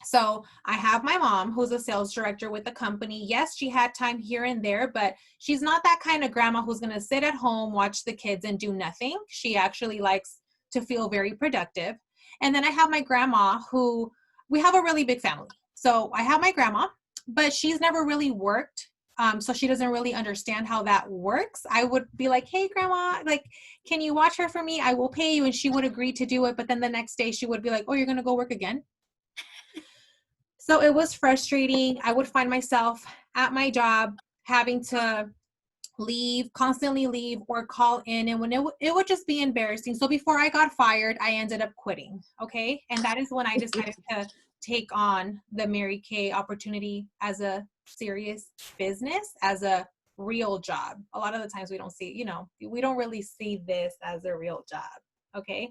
So I have my mom who's a sales director with the company. Yes, she had time here and there, but she's not that kind of grandma who's going to sit at home, watch the kids and do nothing. She actually likes to feel very productive. And then I have my grandma who, we have a really big family. So I have my grandma, but she's never really worked. So she doesn't really understand how that works. I would be like, hey, grandma, like, can you watch her for me? I will pay you. And she would agree to do it. But then the next day she would be like, oh, you're going to go work again? So it was frustrating. I would find myself at my job having to constantly leave or call in. And when it would just be embarrassing. So before I got fired, I ended up quitting. Okay. And that is when I decided to take on the Mary Kay opportunity as a serious business, as a real job. A lot of the times we don't see, we don't really see this as a real job. Okay.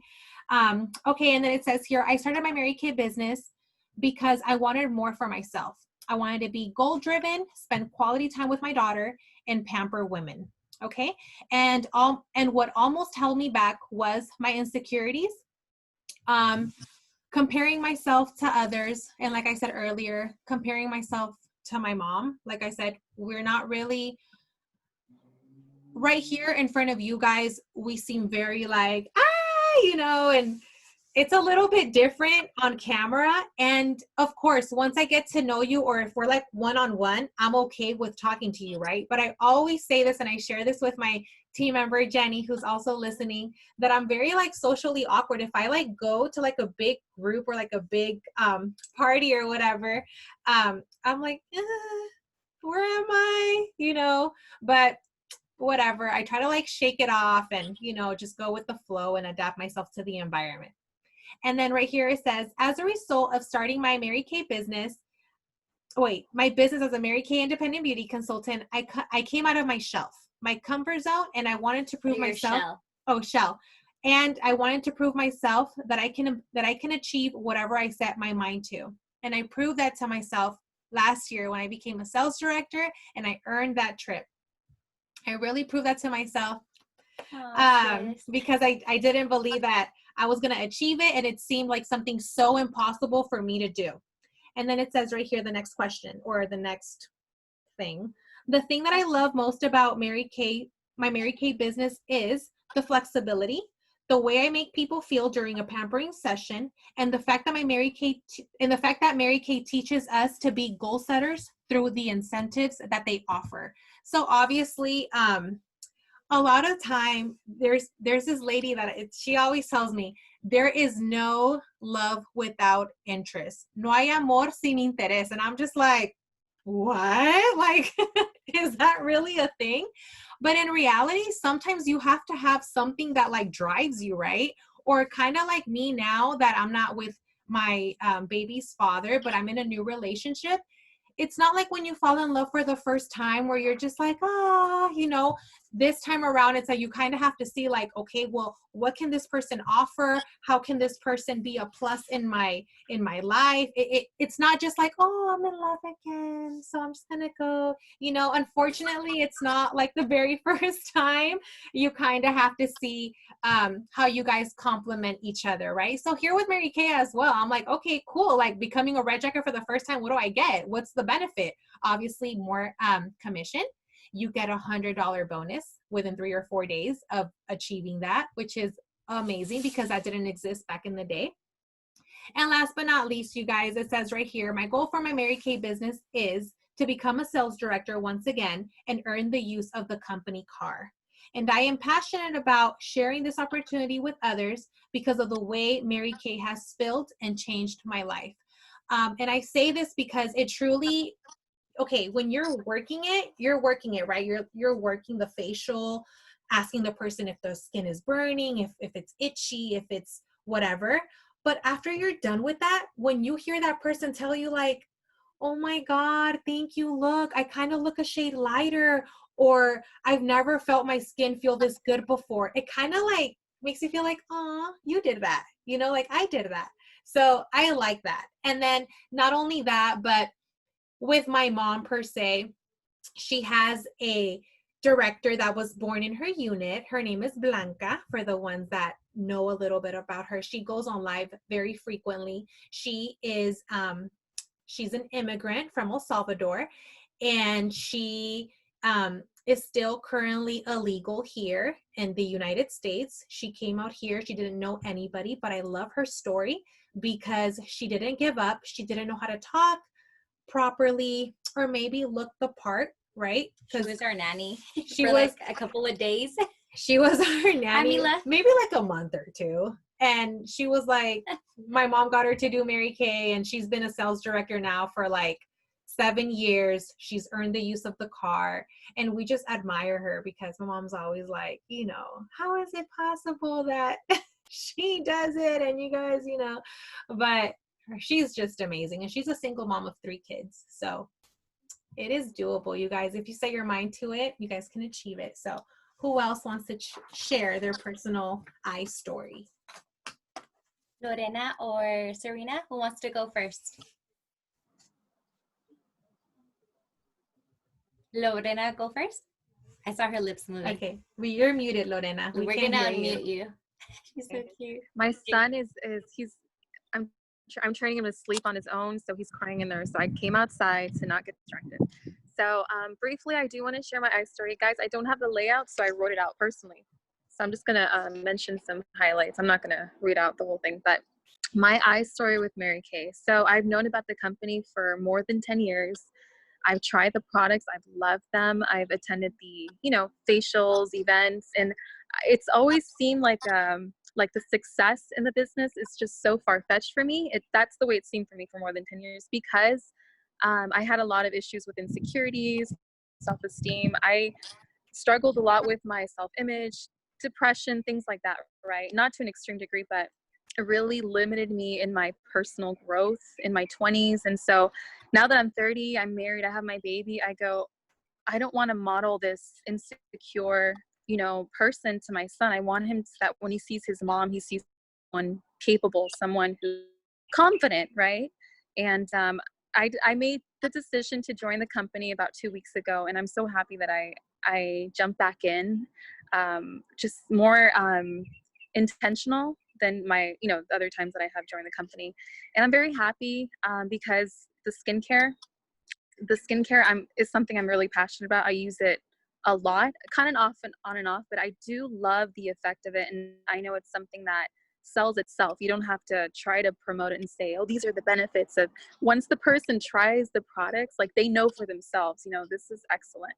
Okay. And then it says here, I started my Mary Kay business because I wanted more for myself. I wanted to be goal driven, spend quality time with my daughter, and pamper women. Okay. And what almost held me back was my insecurities, comparing myself to others. And like I said earlier, comparing myself to my mom. Like I said, we're not really right here in front of you guys. We seem very like, and it's a little bit different on camera. And of course, once I get to know you, or if we're like one-on-one, I'm okay with talking to you, right? But I always say this, and I share this with my team member, Jenny, who's also listening, that I'm very like socially awkward. If I like go to like a big group or like a big party or whatever, I'm like, where am I? But whatever. I try to like shake it off and, you know, just go with the flow and adapt myself to the environment. And then right here it says, as a result of starting my Mary Kay business, my business as a Mary Kay independent beauty consultant, I came out of my comfort zone, and I wanted to prove myself. Shell. And I wanted to prove myself that I can achieve whatever I set my mind to. And I proved that to myself last year when I became a sales director and I earned that trip. I really proved that to myself because I didn't believe that I was going to achieve it, and it seemed like something so impossible for me to do. And then it says right here, the next question or the next thing. The thing that I love most about my Mary Kay business is the flexibility, the way I make people feel during a pampering session, and the fact that Mary Kay teaches us to be goal setters through the incentives that they offer. So obviously, a lot of time there's this lady that she always tells me, there is no love without interest. No hay amor sin interés. And I'm just like, what? Like, is that really a thing? But in reality, sometimes you have to have something that like drives you, right? Or kind of like me now that I'm not with my baby's father, but I'm in a new relationship. It's not like when you fall in love for the first time where you're just like, you know, this time around, it's like you kind of have to see like, okay, well, what can this person offer? How can this person be a plus in my life? It's not just like, oh, I'm in love again, so I'm just gonna go, you know. Unfortunately, it's not like the very first time. You kind of have to see how you guys complement each other, right? So here with Mary Kay as well, I'm like, okay, cool. Like becoming a red jacket for the first time, what do I get? What's the benefit? Obviously more commission. You get $100 bonus within 3 or 4 days of achieving that, which is amazing because that didn't exist back in the day. And last but not least, you guys, it says right here, my goal for my Mary Kay business is to become a sales director once again and earn the use of the company car. And I am passionate about sharing this opportunity with others because of the way Mary Kay has filled and changed my life. And I say this because it truly, okay, when you're working it, right? You're working the facial, asking the person if the skin is burning, if it's itchy, if it's whatever. But after you're done with that, when you hear that person tell you like, oh my God, thank you, look, I kind of look a shade lighter, or I've never felt my skin feel this good before. It kind of like makes you feel like, oh, you did that, you know, like I did that. So I like that. And then not only that, but with my mom per se, she has a director that was born in her unit. Her name is Blanca, for the ones that know a little bit about her. She goes on live very frequently. She is she's an immigrant from El Salvador, and she is still currently illegal here in the United States. She came out here, she didn't know anybody, but I love her story because she didn't give up. She didn't know how to talk properly or maybe look the part, right? She was our nanny she for was like a couple of days. She was our nanny, Amila. maybe like a month or two. And she was like, my mom got her to do Mary Kay, and she's been a sales director now for like 7 years. She's earned the use of the car, and we just admire her because my mom's always like, you know, how is it possible that she does it and you guys, you know, but she's just amazing. And she's a single mom of 3 kids. So it is doable, you guys. If you set your mind to it, you guys can achieve it. So who else wants to share their personal eye story? Lorena or Serena, who wants to go first? Lorena, go first. I saw her lips moving. Okay, you're muted, Lorena. We're can't gonna hear unmute you. She's so cute. My son I'm training him to sleep on his own, so he's crying in there. So I came outside to not get distracted. So briefly, I do want to share my eye story. Guys, I don't have the layout, so I wrote it out personally. So I'm just going to mention some highlights. I'm not going to read out the whole thing, but my eye story with Mary Kay. So I've known about the company for more than 10 years. I've tried the products. I've loved them. I've attended the, facials, events, and it's always seemed like the success in the business is just so far-fetched for me. That's the way it seemed for me for more than 10 years because I had a lot of issues with insecurities, self-esteem. I struggled a lot with my self-image, depression, things like that, right? Not to an extreme degree, but it really limited me in my personal growth in my 20s. And so now that I'm 30, I'm married, I have my baby, I go, I don't want to model this insecure, you know, person to my son. I want him to, that when he sees his mom, he sees someone capable, someone who's confident, right? And I made the decision to join the company about 2 weeks ago, and I'm so happy that I jumped back in, just more intentional than my, you know, the other times that I have joined the company. And I'm very happy because the skincare is something I'm really passionate about. I use it a lot, kind of off and on and off, but I do love the effect of it. And I know it's something that sells itself. You don't have to try to promote it and say, oh, these are the benefits of, once the person tries the products, like they know for themselves, you know, this is excellent.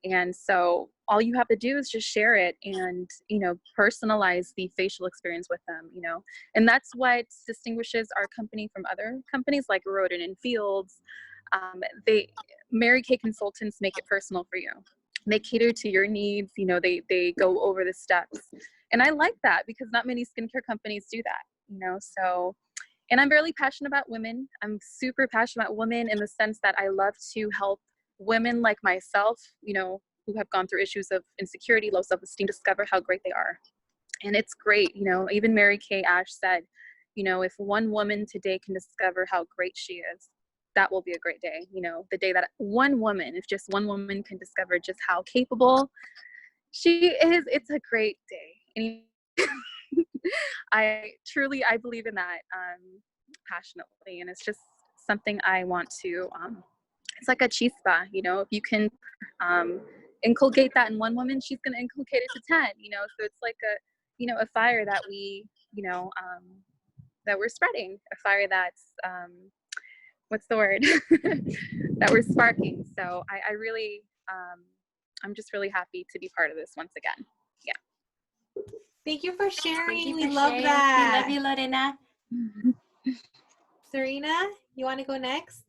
And so all you have to do is just share it and, you know, personalize the facial experience with them, you know, and that's what distinguishes our company from other companies like Roden and Fields. Mary Kay consultants make it personal for you. They cater to your needs, you know, they go over the steps. And I like that because not many skincare companies do that, you know, so, and I'm really passionate about women. I'm super passionate about women in the sense that I love to help women like myself, you know, who have gone through issues of insecurity, low self-esteem, discover how great they are. And it's great, you know, even Mary Kay Ash said, you know, if one woman today can discover how great she is, that will be a great day. You know, the day that one woman, if just one woman can discover just how capable she is, it's a great day. And I believe in that passionately. And it's just something I want to, it's like a chispa, you know, if you can inculcate that in one woman, she's going to inculcate it to 10, you know, so it's like a, you know, a fire that we, you know, that we're spreading, a fire that's, what's the word, that we're sparking. So I really, I'm just really happy to be part of this once again. Yeah. Thank you for sharing. Thank you We for love sharing. that. We love you, Lorena. Serena, you want to go next?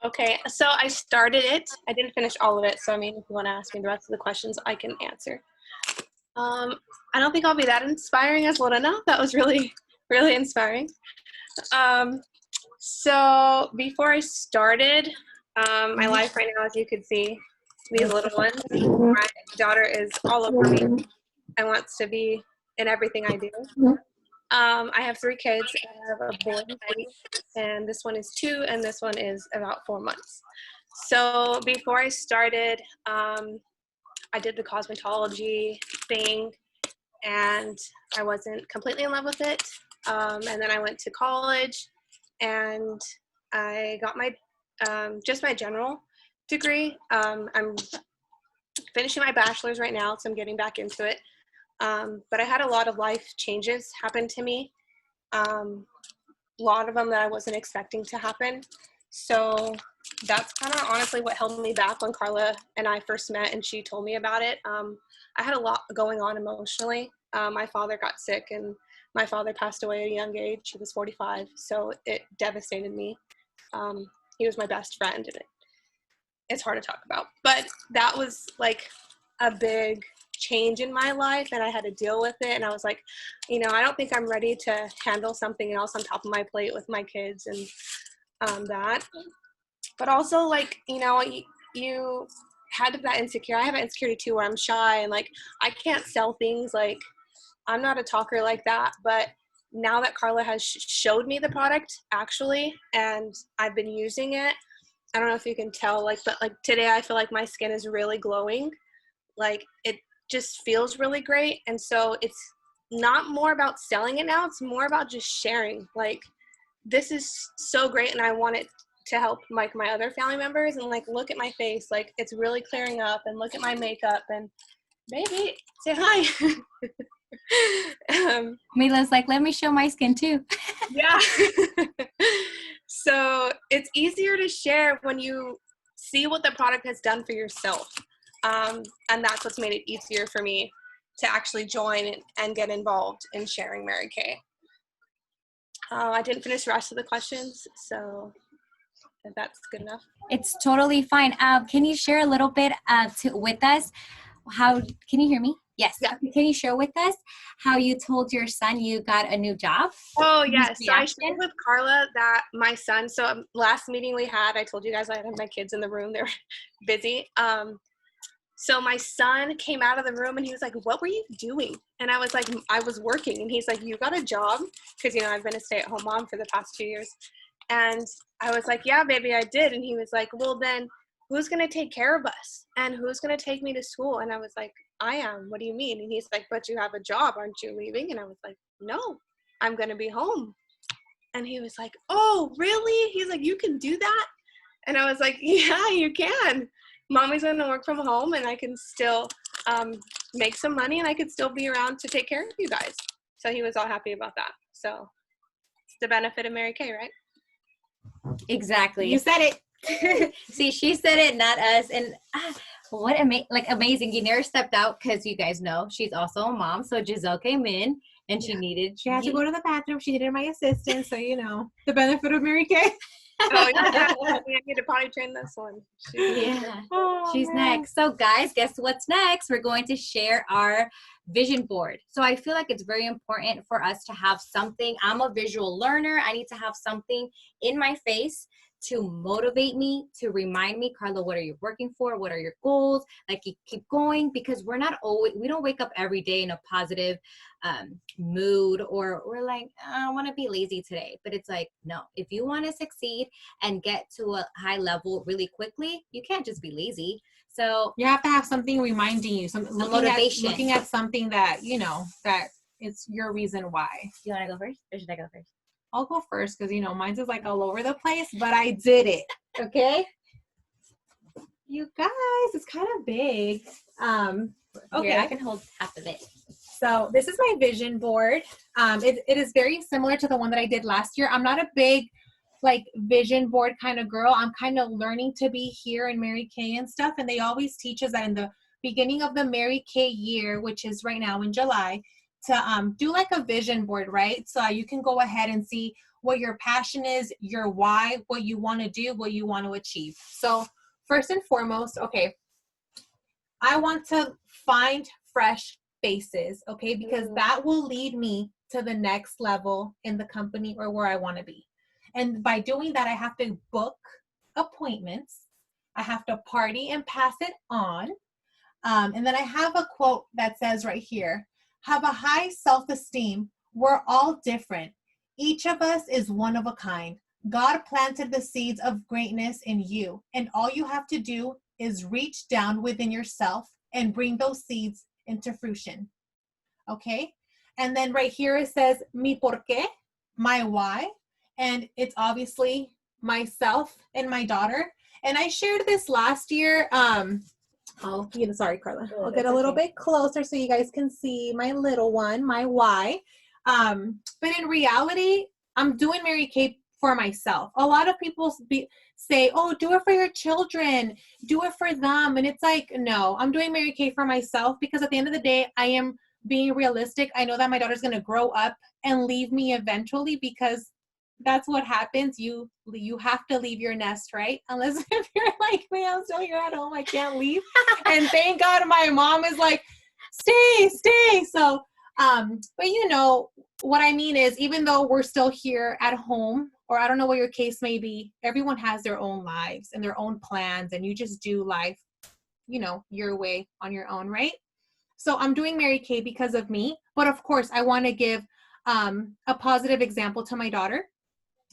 Okay, so I started it. I didn't finish all of it, so I mean, if you want to ask me the rest of the questions, I can answer. I don't think I'll be that inspiring as Lorena. That was really, really inspiring. So before I started, my life right now, as you could see, these little ones, my daughter is all over me and wants to be in everything I do. I have 3 kids. I have a boy who's 3, and this one is 2, and this one is about 4 months. So before I started, I did the cosmetology thing, and I wasn't completely in love with it. And then I went to college, and I got my just my general degree. I'm finishing my bachelor's right now, so I'm getting back into it. But I had a lot of life changes happen to me. A lot of them that I wasn't expecting to happen. So that's kind of honestly what held me back when Carla and I first met and she told me about it. I had a lot going on emotionally. My father got sick and my father passed away at a young age. He was 45, so it devastated me. He was my best friend, and it's hard to talk about. But that was like a big change in my life, and I had to deal with it. And I was like, you know, I don't think I'm ready to handle something else on top of my plate with my kids and that. But also, like, you know, you had that insecure. I have an insecurity too, where I'm shy and like I can't sell things. Like, I'm not a talker like that. But now that Carla has showed me the product actually, and I've been using it, I don't know if you can tell, like, but like today I feel like my skin is really glowing. Like, it just feels really great. And so it's not more about selling it now, it's more about just sharing. Like, this is so great, and I want it to help like my other family members. And like, look at my face, like it's really clearing up, and look at my makeup, and baby, say hi. Mila's like, let me show my skin too. Yeah. So it's easier to share when you see what the product has done for yourself. And that's what's made it easier for me to actually join and get involved in sharing Mary Kay. I didn't finish the rest of the questions, so if that's good enough. It's totally fine. Can you share a little bit with us how, can you hear me? Yes. Yeah. Can you share with us how you told your son you got a new job? Oh, His yes. So I reaction? shared with Carla that my son, so last meeting we had, I told you guys I had my kids in the room. They're busy. So my son came out of the room and he was like, what were you doing? And I was like, I was working. And he's like, you got a job? Because, you know, I've been a stay-at-home mom for the past 2 years. And I was like, yeah, baby, I did. And he was like, well, then who's going to take care of us? And who's going to take me to school? And I was like, I am. What do you mean? And he's like, but you have a job. Aren't you leaving? And I was like, no, I'm going to be home. And he was like, oh, really? He's like, you can do that? And I was like, yeah, you can. Mommy's going to work from home and I can still make some money and I could still be around to take care of you guys. So he was all happy about that. So it's the benefit of Mary Kay, right? Exactly. You said it. See, she said it, not us. And what amazing. Guinea stepped out because you guys know she's also a mom. So Giselle came in and she had to go to the bathroom. She needed my assistance. So, you know, the benefit of Mary Kay. Oh, yeah. I need to potty train this one. She's next. So guys, guess what's next? We're going to share our vision board. So I feel like it's very important for us to have something. I'm a visual learner. I need to have something in my face to motivate me, to remind me, Carla, what are you working for? What are your goals? Like, you keep going, because we don't wake up every day in a positive mood, or we're like, I want to be lazy today. But it's like, no, if you want to succeed and get to a high level really quickly, you can't just be lazy. So you have to have something reminding you, motivation. Looking at something that, you know, that it's your reason why. You want to go first, or should I go first? I'll go first because, you know, mine's is like all over the place, but I did it. Okay. You guys, it's kind of big. Okay. Here, I can hold half of it. So this is my vision board. It is very similar to the one that I did last year. I'm not a big like vision board kind of girl. I'm kind of learning to be here in Mary Kay and stuff. And they always teach us that in the beginning of the Mary Kay year, which is right now in July, to do like a vision board, right? So you can go ahead and see what your passion is, your why, what you want to do, what you want to achieve. So first and foremost, okay, I want to find fresh faces, okay, because that will lead me to the next level in the company or where I want to be. And by doing that, I have to book appointments. I have to party and pass it on. And then I have a quote that says right here, have a high self-esteem. We're all different. Each of us is one of a kind. God planted the seeds of greatness in you, and all you have to do is reach down within yourself and bring those seeds into fruition. Okay? And then right here it says, mi por qué, my why. And it's obviously myself and my daughter. And I shared this last year. Sorry, Carla. I'll get a little bit closer so you guys can see my little one, my why. But in reality, I'm doing Mary Kay for myself. A lot of people say, oh, do it for your children, do it for them. And it's like, no, I'm doing Mary Kay for myself, because at the end of the day, I am being realistic. I know that my daughter's going to grow up and leave me eventually, because that's what happens. You have to leave your nest, right? Unless if you're like me, I'm still here at home, I can't leave. And thank God my mom is like, stay. So, but you know, what I mean is, even though we're still here at home, or I don't know what your case may be, everyone has their own lives and their own plans, and you just do life, you know, your way on your own, right? So I'm doing Mary Kay because of me, but of course I want to give a positive example to my daughter.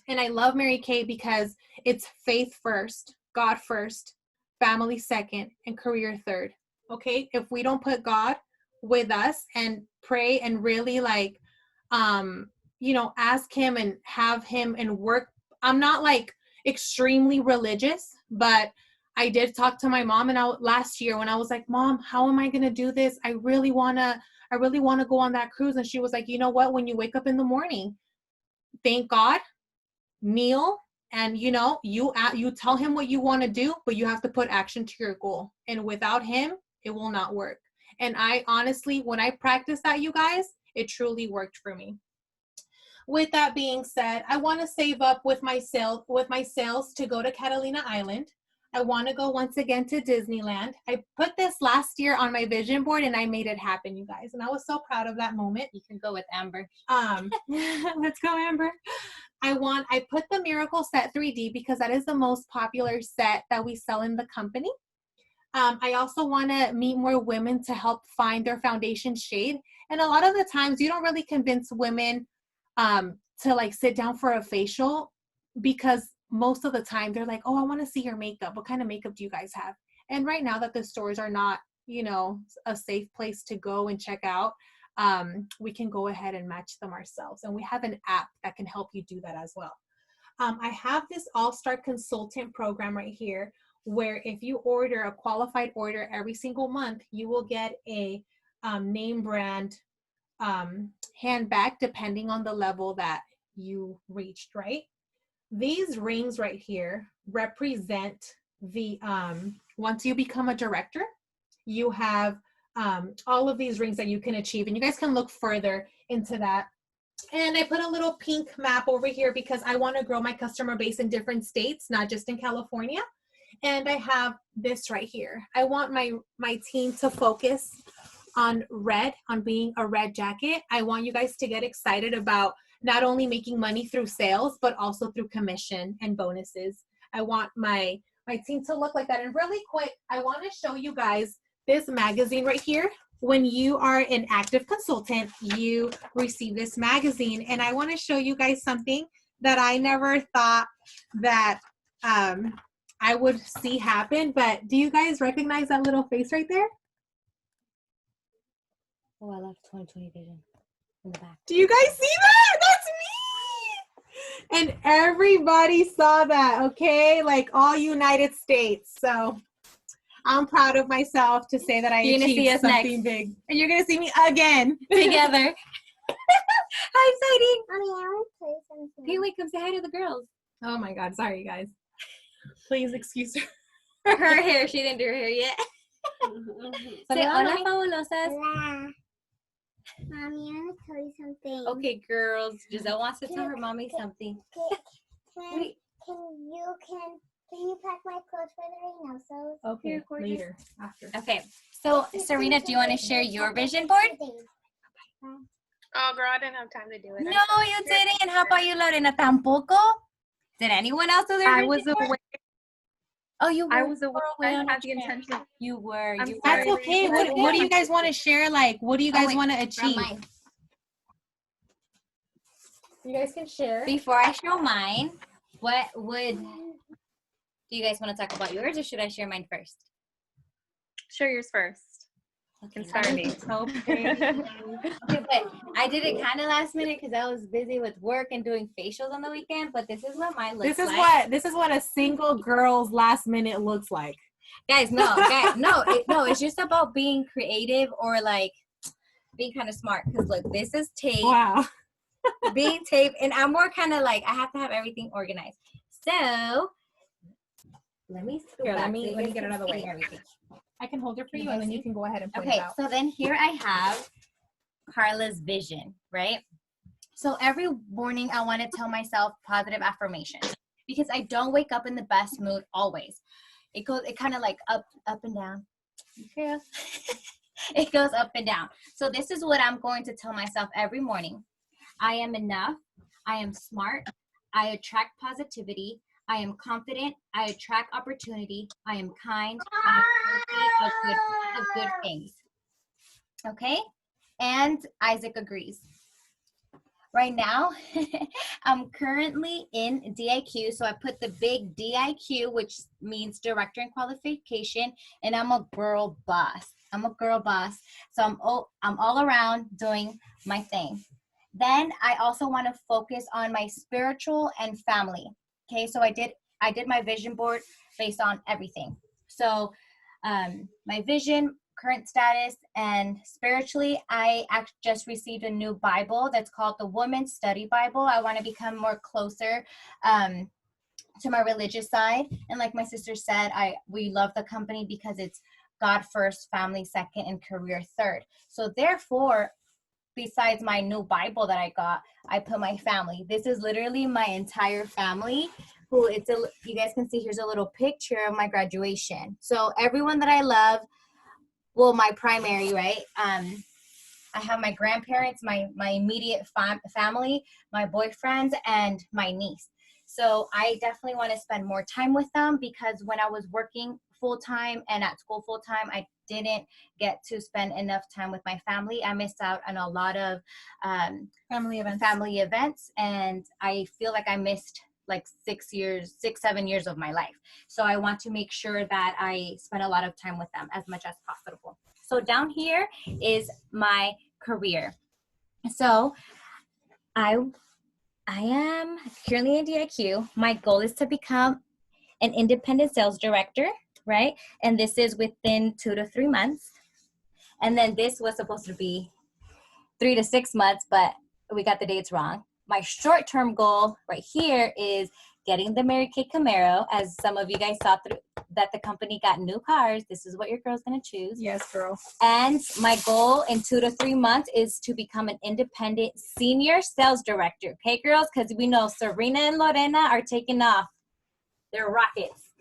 And I love Mary Kay because it's faith first, God first, family second, and career third. Okay? If we don't put God with us and pray and really like, you know, ask him and have him and work. I'm not like extremely religious, but I did talk to my mom last year when I was like, Mom, how am I going to do this? I really want to go on that cruise. And she was like, you know what? When you wake up in the morning, thank God, kneel, and you know, you tell him what you want to do, but you have to put action to your goal. And without him, it will not work. And I honestly, when I practiced that, you guys, it truly worked for me. with that being said, I want to save up with my sales to go to Catalina Island. I want to go once again to Disneyland. I put this last year on my vision board and I made it happen, you guys. And I was so proud of that moment. You can go with Amber. Let's go, Amber. I put the Miracle Set 3D because that is the most popular set that we sell in the company. I also want to meet more women to help find their foundation shade. And a lot of the times you don't really convince women to like sit down for a facial, because most of the time they're like, oh, I want to see your makeup. What kind of makeup do you guys have? And right now that the stores are not, you know, a safe place to go and check out, we can go ahead and match them ourselves. And we have an app that can help you do that as well. I have this All-Star Consultant program right here, where if you order a qualified order every single month, you will get a name brand handbag depending on the level that you reached, right? These rings right here represent the, once you become a director, you have all of these rings that you can achieve, and you guys can look further into that. And I put a little pink map over here because I want to grow my customer base in different states, not just in California. And I have this right here. I want my team to focus on red, on being a red jacket. I want you guys to get excited about not only making money through sales, but also through commission and bonuses. I want my team to look like that. And really quick, I want to show you guys this magazine right here. When you are an active consultant, you receive this magazine. And I want to show you guys something that I never thought that I would see happen. But do you guys recognize that little face right there? Oh, I love 20/20 vision in the back. Do you guys see that? That's me! And everybody saw that, okay? Like all United States. So I'm proud of myself to say that I achieved something big. And you're gonna see me again. Together. How exciting! I want to play something. Hey, wait, come say hi to the girls. Oh my God, sorry you guys. Please excuse her. Her hair, she didn't do her hair yet. Say hola, fabulosas. Hola. Mommy, I want to tell you something. Okay, girls. Giselle wants to tell her mommy something. Can you pack my clothes for the rain also? Okay, later, after. Okay, so Serena, do you want to share your vision board? Oh, girl, I didn't have time to do it. No, you didn't. And how about you, Lorena? Tampoco? Did anyone else do their I vision was board? away. Oh, you were. I was away. I had the intention. You were. I'm You That's were. okay. What do you guys want to share? Like, what do you guys want to From achieve? mine. You guys can share. Before I show mine, what would do you guys want to talk about yours, or should I share mine first? Share yours first. Okay, Inspire me. Okay, but I did it kind of last minute because I was busy with work and doing facials on the weekend. But this is what mine looks like. This is what a single girl's last minute looks like. Guys, no, it's just about being creative or like being kind of smart. Because look, this is tape. Wow. Being tape, and I'm more kind of like I have to have everything organized. So let me let me get it out of the way. Everything. I can hold it for you, and then you can go ahead and point Okay, it out. so then here I have Carla's vision, right? So every morning I want to tell myself positive affirmations because I don't wake up in the best mood always. It kind of like up and down. Yeah. It goes up and down. So this is what I'm going to tell myself every morning. I am enough. I am smart. I attract positivity. I am confident. I attract opportunity. I am kind. I am worthy of good things. Okay? And Isaac agrees. Right now, I'm currently in DIQ. So I put the big DIQ, which means Director in Qualification, and I'm a girl boss. I'm a girl boss. So I'm all around doing my thing. Then I also want to focus on my spiritual and family. Okay, so I did my vision board based on everything. So my vision, current status, and spiritually, I just received a new Bible that's called the Women's Study Bible. I want to become more closer to my religious side. And like my sister said, we love the company because it's God first, family second, and career third. So therefore, besides my new Bible that I got, I put my family. This is literally my entire family. You guys can see here's a little picture of my graduation. So everyone that I love, well, my primary, right? I have my grandparents, my immediate family, my boyfriends, and my niece. So I definitely want to spend more time with them, because when I was working full-time and at school full-time, I didn't get to spend enough time with my family. I missed out on a lot of family events, and I feel like I missed like 7 years of my life. So I want to make sure that I spend a lot of time with them as much as possible. So down here is my career. So I am currently in DIQ. My goal is to become an independent sales director, right? And this is within 2 to 3 months. And then this was supposed to be 3 to 6 months, but we got the dates wrong. My short-term goal right here is getting the Mary Kay Camaro. As some of you guys saw that the company got new cars. This is what your girl's gonna choose. Yes, girl. And my goal in 2 to 3 months is to become an independent senior sales director. Okay, girls? Because we know Serena and Lorena are taking off. They're rockets.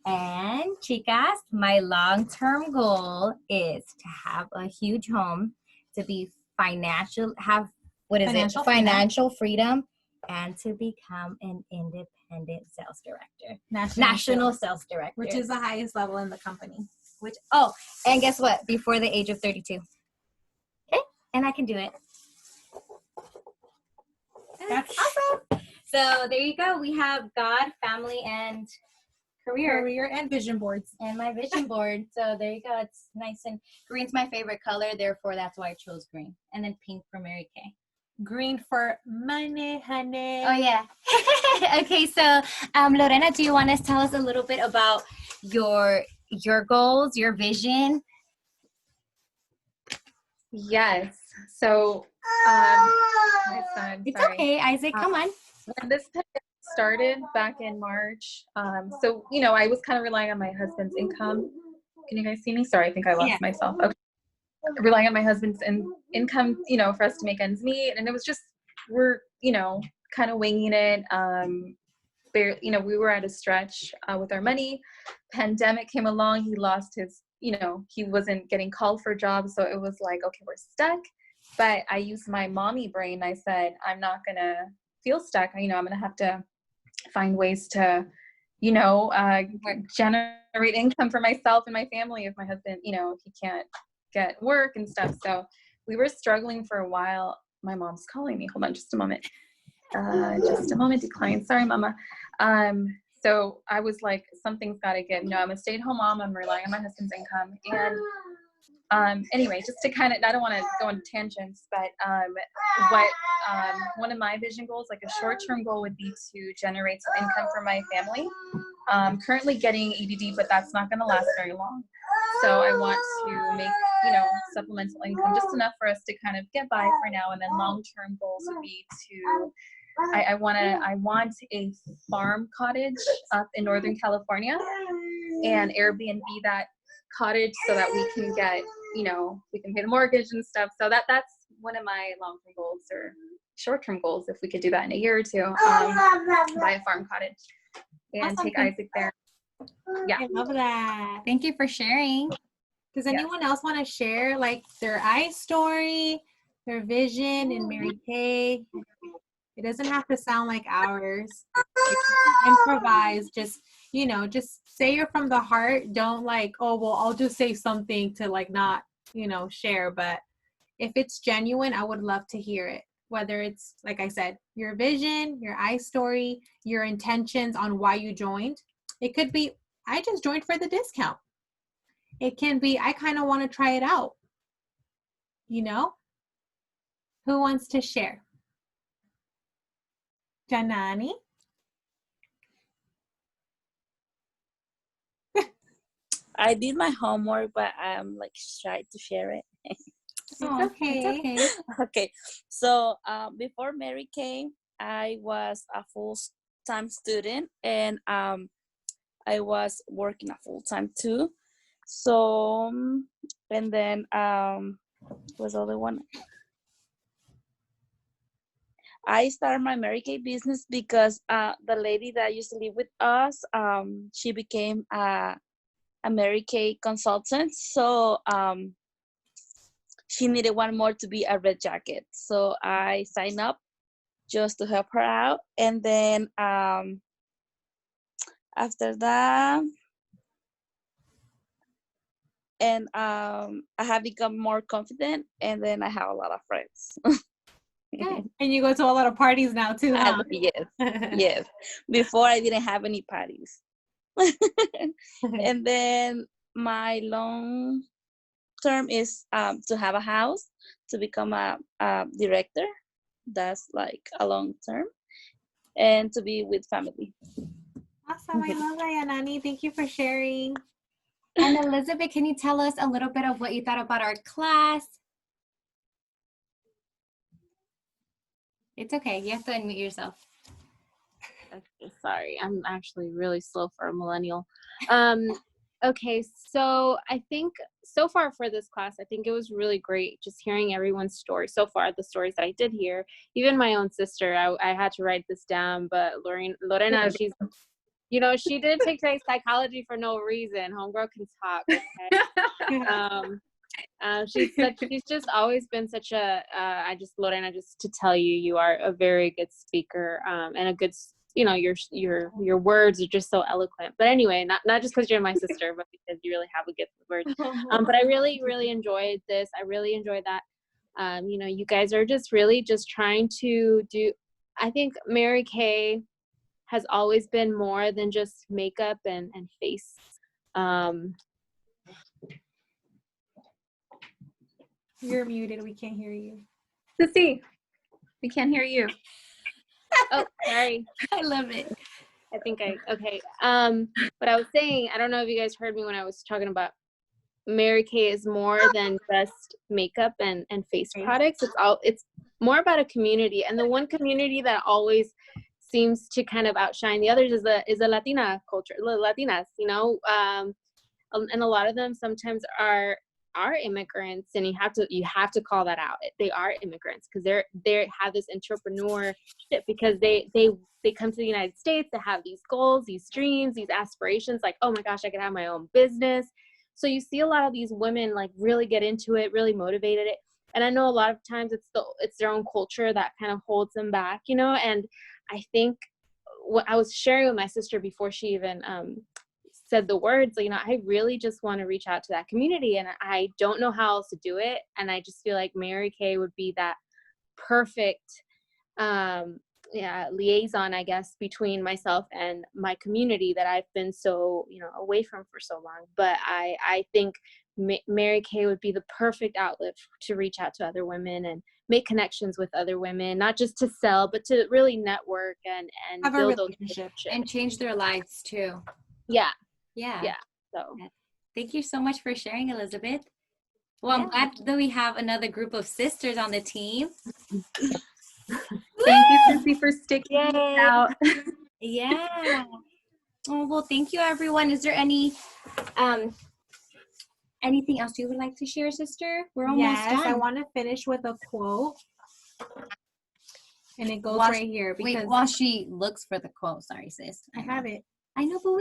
And chicas, my long-term goal is to have a huge home, to be financial freedom, and to become an independent sales director. National sales director. Which is the highest level in the company. And guess what? Before the age of 32. Okay, and I can do it. That's awesome. So there you go. We have God, family, and career and vision boards. And my vision board. So there you go. It's nice, and green's my favorite color. Therefore, that's why I chose green. And then pink for Mary Kay. Green for money, honey. Oh, yeah. Okay, so Lorena, do you want to tell us a little bit about your goals, your vision? Yes. So, my son, It's sorry. okay, Isaac, come on. When this started back in March, so, you know, I was kind of relying on my husband's income. Can you guys see me? Sorry, I think I lost myself. Okay. Relying on my husband's income, you know, for us to make ends meet. And it was just, we're, you know, kind of winging it. Barely, you know, we were at a stretch with our money. Pandemic came along. He lost his, you know, he wasn't getting called for jobs. So it was like, okay, we're stuck. But I used my mommy brain. I said, I'm not going to feel stuck. You know, I'm going to have to find ways to, you know, generate income for myself and my family if my husband, you know, if he can't get work and stuff. So we were struggling for a while. My mom's calling me. Hold on just a moment. Decline. Sorry, mama. So I was like, something's got to give. You know, I'm a stay-at-home mom. I'm relying on my husband's income. And anyway, just to kind of, I don't want to go into tangents, but one of my vision goals, like a short-term goal, would be to generate some income for my family. Currently getting EDD, but that's not going to last very long. So I want to make, you know, supplemental income, just enough for us to kind of get by for now. And then long-term goals would be to, I want a farm cottage up in Northern California and Airbnb that cottage so that we can get, you know, we can pay the mortgage and stuff. So that's one of my long-term goals, or short-term goals, if we could do that in a year or two, buy a farm cottage and take Isaac there. Yeah. I love that. Thank you for sharing. Does anyone else want to share like their story, their vision in Mary Kay? It doesn't have to sound like ours. Improvise, just, you know, just say it from the heart. Don't like, oh, well, I'll just say something to like not, you know, share. But if it's genuine, I would love to hear it. Whether it's, like I said, your vision, your story, your intentions on why you joined. It could be, I just joined for the discount. It can be, I kind of want to try it out. You know? Who wants to share? Janani? I did my homework, but I'm like shy to share it. It's okay. Okay. So before Mary Kay, I was a full-time student, and I was working a full-time too. So, and then was the other one? I started my Mary Kay business because the lady that used to live with us, she became a Mary Kay consultant. So she needed one more to be a red jacket. So I signed up just to help her out. And then after that, and I have become more confident, and then I have a lot of friends. Good. And you go to a lot of parties now too, huh? Yes, yes. Before I didn't have any parties. And then my long term is to have a house, to become a director. That's like a long term, and to be with family. Awesome. I love that, Yanani. Thank you for sharing. And Elizabeth, can you tell us a little bit of what you thought about our class? It's okay. You have to unmute yourself. Okay, sorry, I'm actually really slow for a millennial. Okay, so I think so far for this class, I think it was really great just hearing everyone's story. So far, the stories that I did hear, even my own sister, I had to write this down, but Lorena, she's, you know, she did take psychology for no reason. Homegirl can talk, okay? She's just always been such a, Lorena, just to tell you, you are a very good speaker, and a good, you know, your words are just so eloquent. But anyway, not just because you're my sister, but because you really have a gift with words. But I really, really enjoyed this. I really enjoyed that. You know, you guys are just really just trying to do, I think Mary Kay has always been more than just makeup and face. You're muted. We can't hear you. Sissy, we can't hear you. Oh, sorry. I love it. I think okay. But I was saying, I don't know if you guys heard me when I was talking about Mary Kay is more than just makeup and face products. It's more about a community. And the one community that always seems to kind of outshine the others is the Latina culture, Latinas, you know, and a lot of them sometimes are immigrants, and you have to call that out. They are immigrants because they have this entrepreneurship because they come to the United States. They have these goals, these dreams, these aspirations, like, oh my gosh, I could have my own business. So you see a lot of these women like really get into it, really motivated it. And I know a lot of times it's their own culture that kind of holds them back, you know. And I think what I was sharing with my sister before she even said the words, you know, I really just want to reach out to that community, and I don't know how else to do it. And I just feel like Mary Kay would be that perfect liaison, I guess, between myself and my community that I've been so, you know, away from for so long. But I think Mary Kay would be the perfect outlet to reach out to other women and make connections with other women, not just to sell, but to really network and build those relationships and change their lives too. Yeah. So thank you so much for sharing, Elizabeth. Well, I'm glad that we have another group of sisters on the team. Thank you, Sissy, for sticking out. Yeah. Oh, well, thank you, everyone. Is there anything else you would like to share, sister? We're almost done. I want to finish with a quote. And it goes right here. Wait, while she looks for the quote. Sorry, sis. I have it. I know, but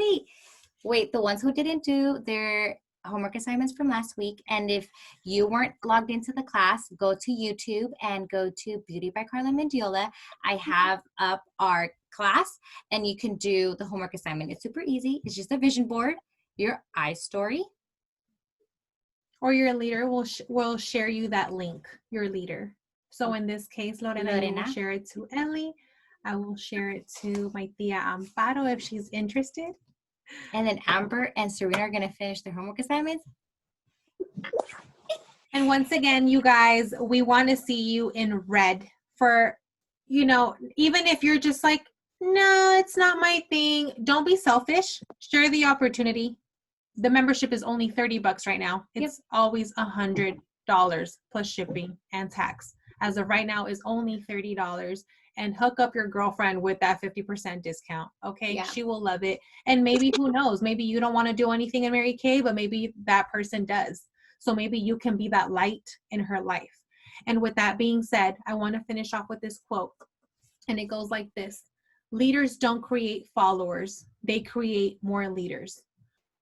wait, the ones who didn't do their homework assignments from last week, and if you weren't logged into the class, go to YouTube and go to Beauty by Carla Mendiola. I have up our class, and you can do the homework assignment. It's super easy. It's just a vision board, your story. Or your leader will share you that link, your leader. So in this case, Lorena will share it to Ellie. I will share it to my tia Amparo if she's interested. And then Amber and Serena are going to finish their homework assignments. And once again, you guys, we want to see you in red for, you know, even if you're just like, no, it's not my thing. Don't be selfish. Share the opportunity. The membership is only $30 right now. It's always $100 plus shipping and tax. As of right now, is only $30. And hook up your girlfriend with that 50% discount. Okay. Yeah. She will love it. And maybe, who knows, maybe you don't want to do anything in Mary Kay, but maybe that person does. So maybe you can be that light in her life. And with that being said, I want to finish off with this quote. And it goes like this. Leaders don't create followers. They create more leaders.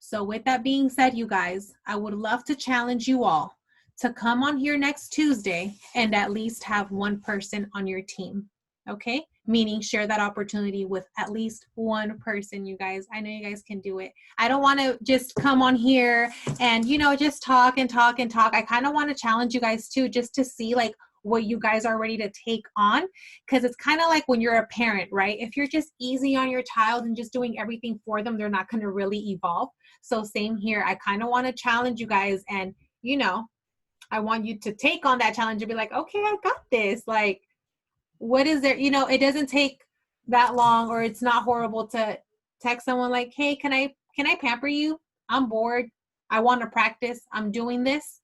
So with that being said, you guys, I would love to challenge you all to come on here next Tuesday and at least have one person on your team. Okay? Meaning share that opportunity with at least one person, you guys. I know you guys can do it. I don't want to just come on here and, you know, just talk and talk and talk. I kind of want to challenge you guys too, just to see like what you guys are ready to take on. Because it's kind of like when you're a parent, right? If you're just easy on your child and just doing everything for them, they're not going to really evolve. So same here. I kind of want to challenge you guys, and, you know, I want you to take on that challenge and be like, okay, I got this. Like, what is there? You know, it doesn't take that long, or it's not horrible to text someone like, hey, can I pamper you? I'm bored. I want to practice. I'm doing this.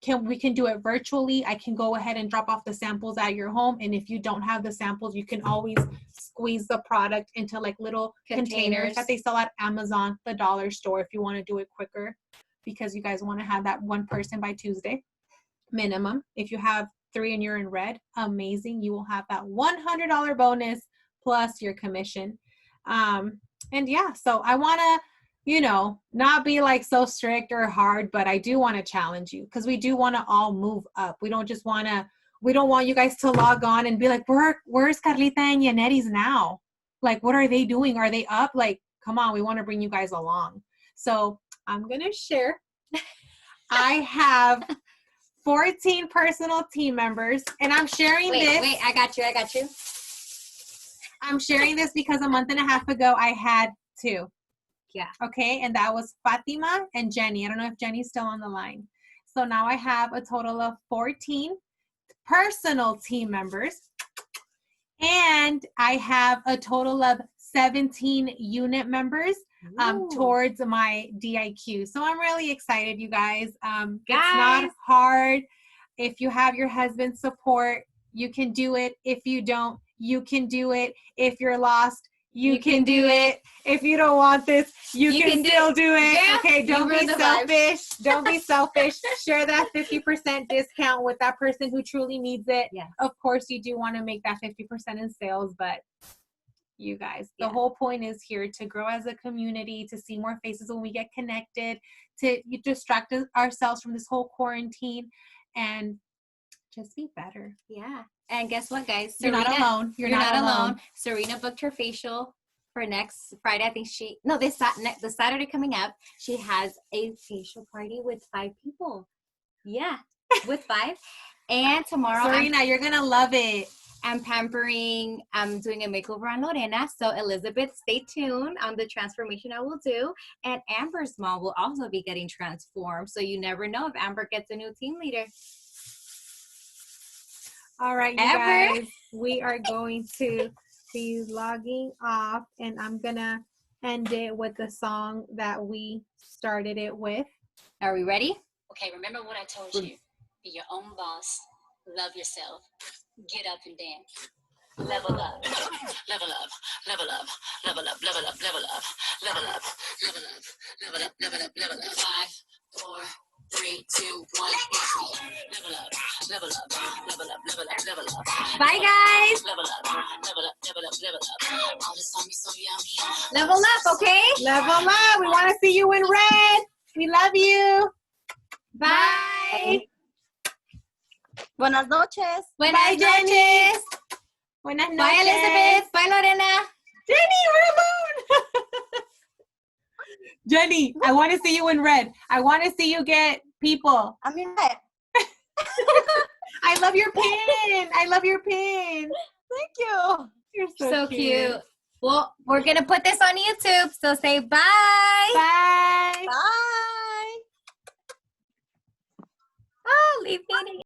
We can do it virtually. I can go ahead and drop off the samples at your home. And if you don't have the samples, you can always squeeze the product into like little containers that they sell at Amazon, the dollar store, if you want to do it quicker, because you guys want to have that one person by Tuesday minimum. If you have 3 and you're in red, amazing. You will have that $100 bonus plus your commission. And yeah, so I want to, you know, not be like so strict or hard, but I do want to challenge you, because we do want to all move up. We don't want you guys to log on and be like, where's Carlita and Yanetti's now? Like, what are they doing? Are they up? Like, come on, we want to bring you guys along. So I'm going to share. I have 14 personal team members, and I'm sharing this. Wait, I got you. I'm sharing this because a month and a half ago, I had 2. Yeah. Okay. And that was Fatima and Jenny. I don't know if Jenny's still on the line. So now I have a total of 14 personal team members. And I have a total of 17 unit members towards my DIQ. So I'm really excited, you guys. It's not hard. If you have your husband's support, you can do it. If you don't, you can do it. If you're lost, you can do it. If you don't want this, you can still do it. Yeah. Okay, don't be selfish. Don't be selfish. Share that 50% discount with that person who truly needs it. Yeah. Of course, you do want to make that 50% in sales, but you guys, the whole point is here to grow as a community, to see more faces when we get connected, to distract ourselves from this whole quarantine, and just be better. Yeah. And guess what, guys? You're not alone. You're not alone. Serena booked her facial for next Friday. I think the Saturday coming up, she has a facial party with 5 people. Yeah, with 5. And tomorrow, Serena, you're going to love it. I'm pampering. I'm doing a makeover on Lorena. So Elizabeth, stay tuned on the transformation I will do. And Amber's mom will also be getting transformed. So you never know if Amber gets a new team leader. All right, you guys, we are going to be logging off, and I'm going to end it with the song that we started it with. Are we ready? Okay, remember what I told you. Be your own boss. Love yourself. Get up and dance. Level up. Level up. Level up. Level up. Level up. Level up. Level up. Level up. Level up. Level up. Level up. 5, 4, 3, 2, 1. Level up. Level up. Level up. Level up. Level up. Bye, guys. Level up. Level up. Level up. Level up. All this on me so yummy. Level up, okay? Level up. We want to see you in red. We love you. Bye. Buenas noches. Bye, Jenny. Buenas noches. Bye, Elizabeth. Bye, Lorena. Jenny, we're alone. Jenny, I want to see you in red. I want to see you get people. I'm in red. I love your pin. I love your pin. Thank you. You're so cute. Well, we're going to put this on YouTube. So say bye. Bye. Bye. Oh, leave meeting.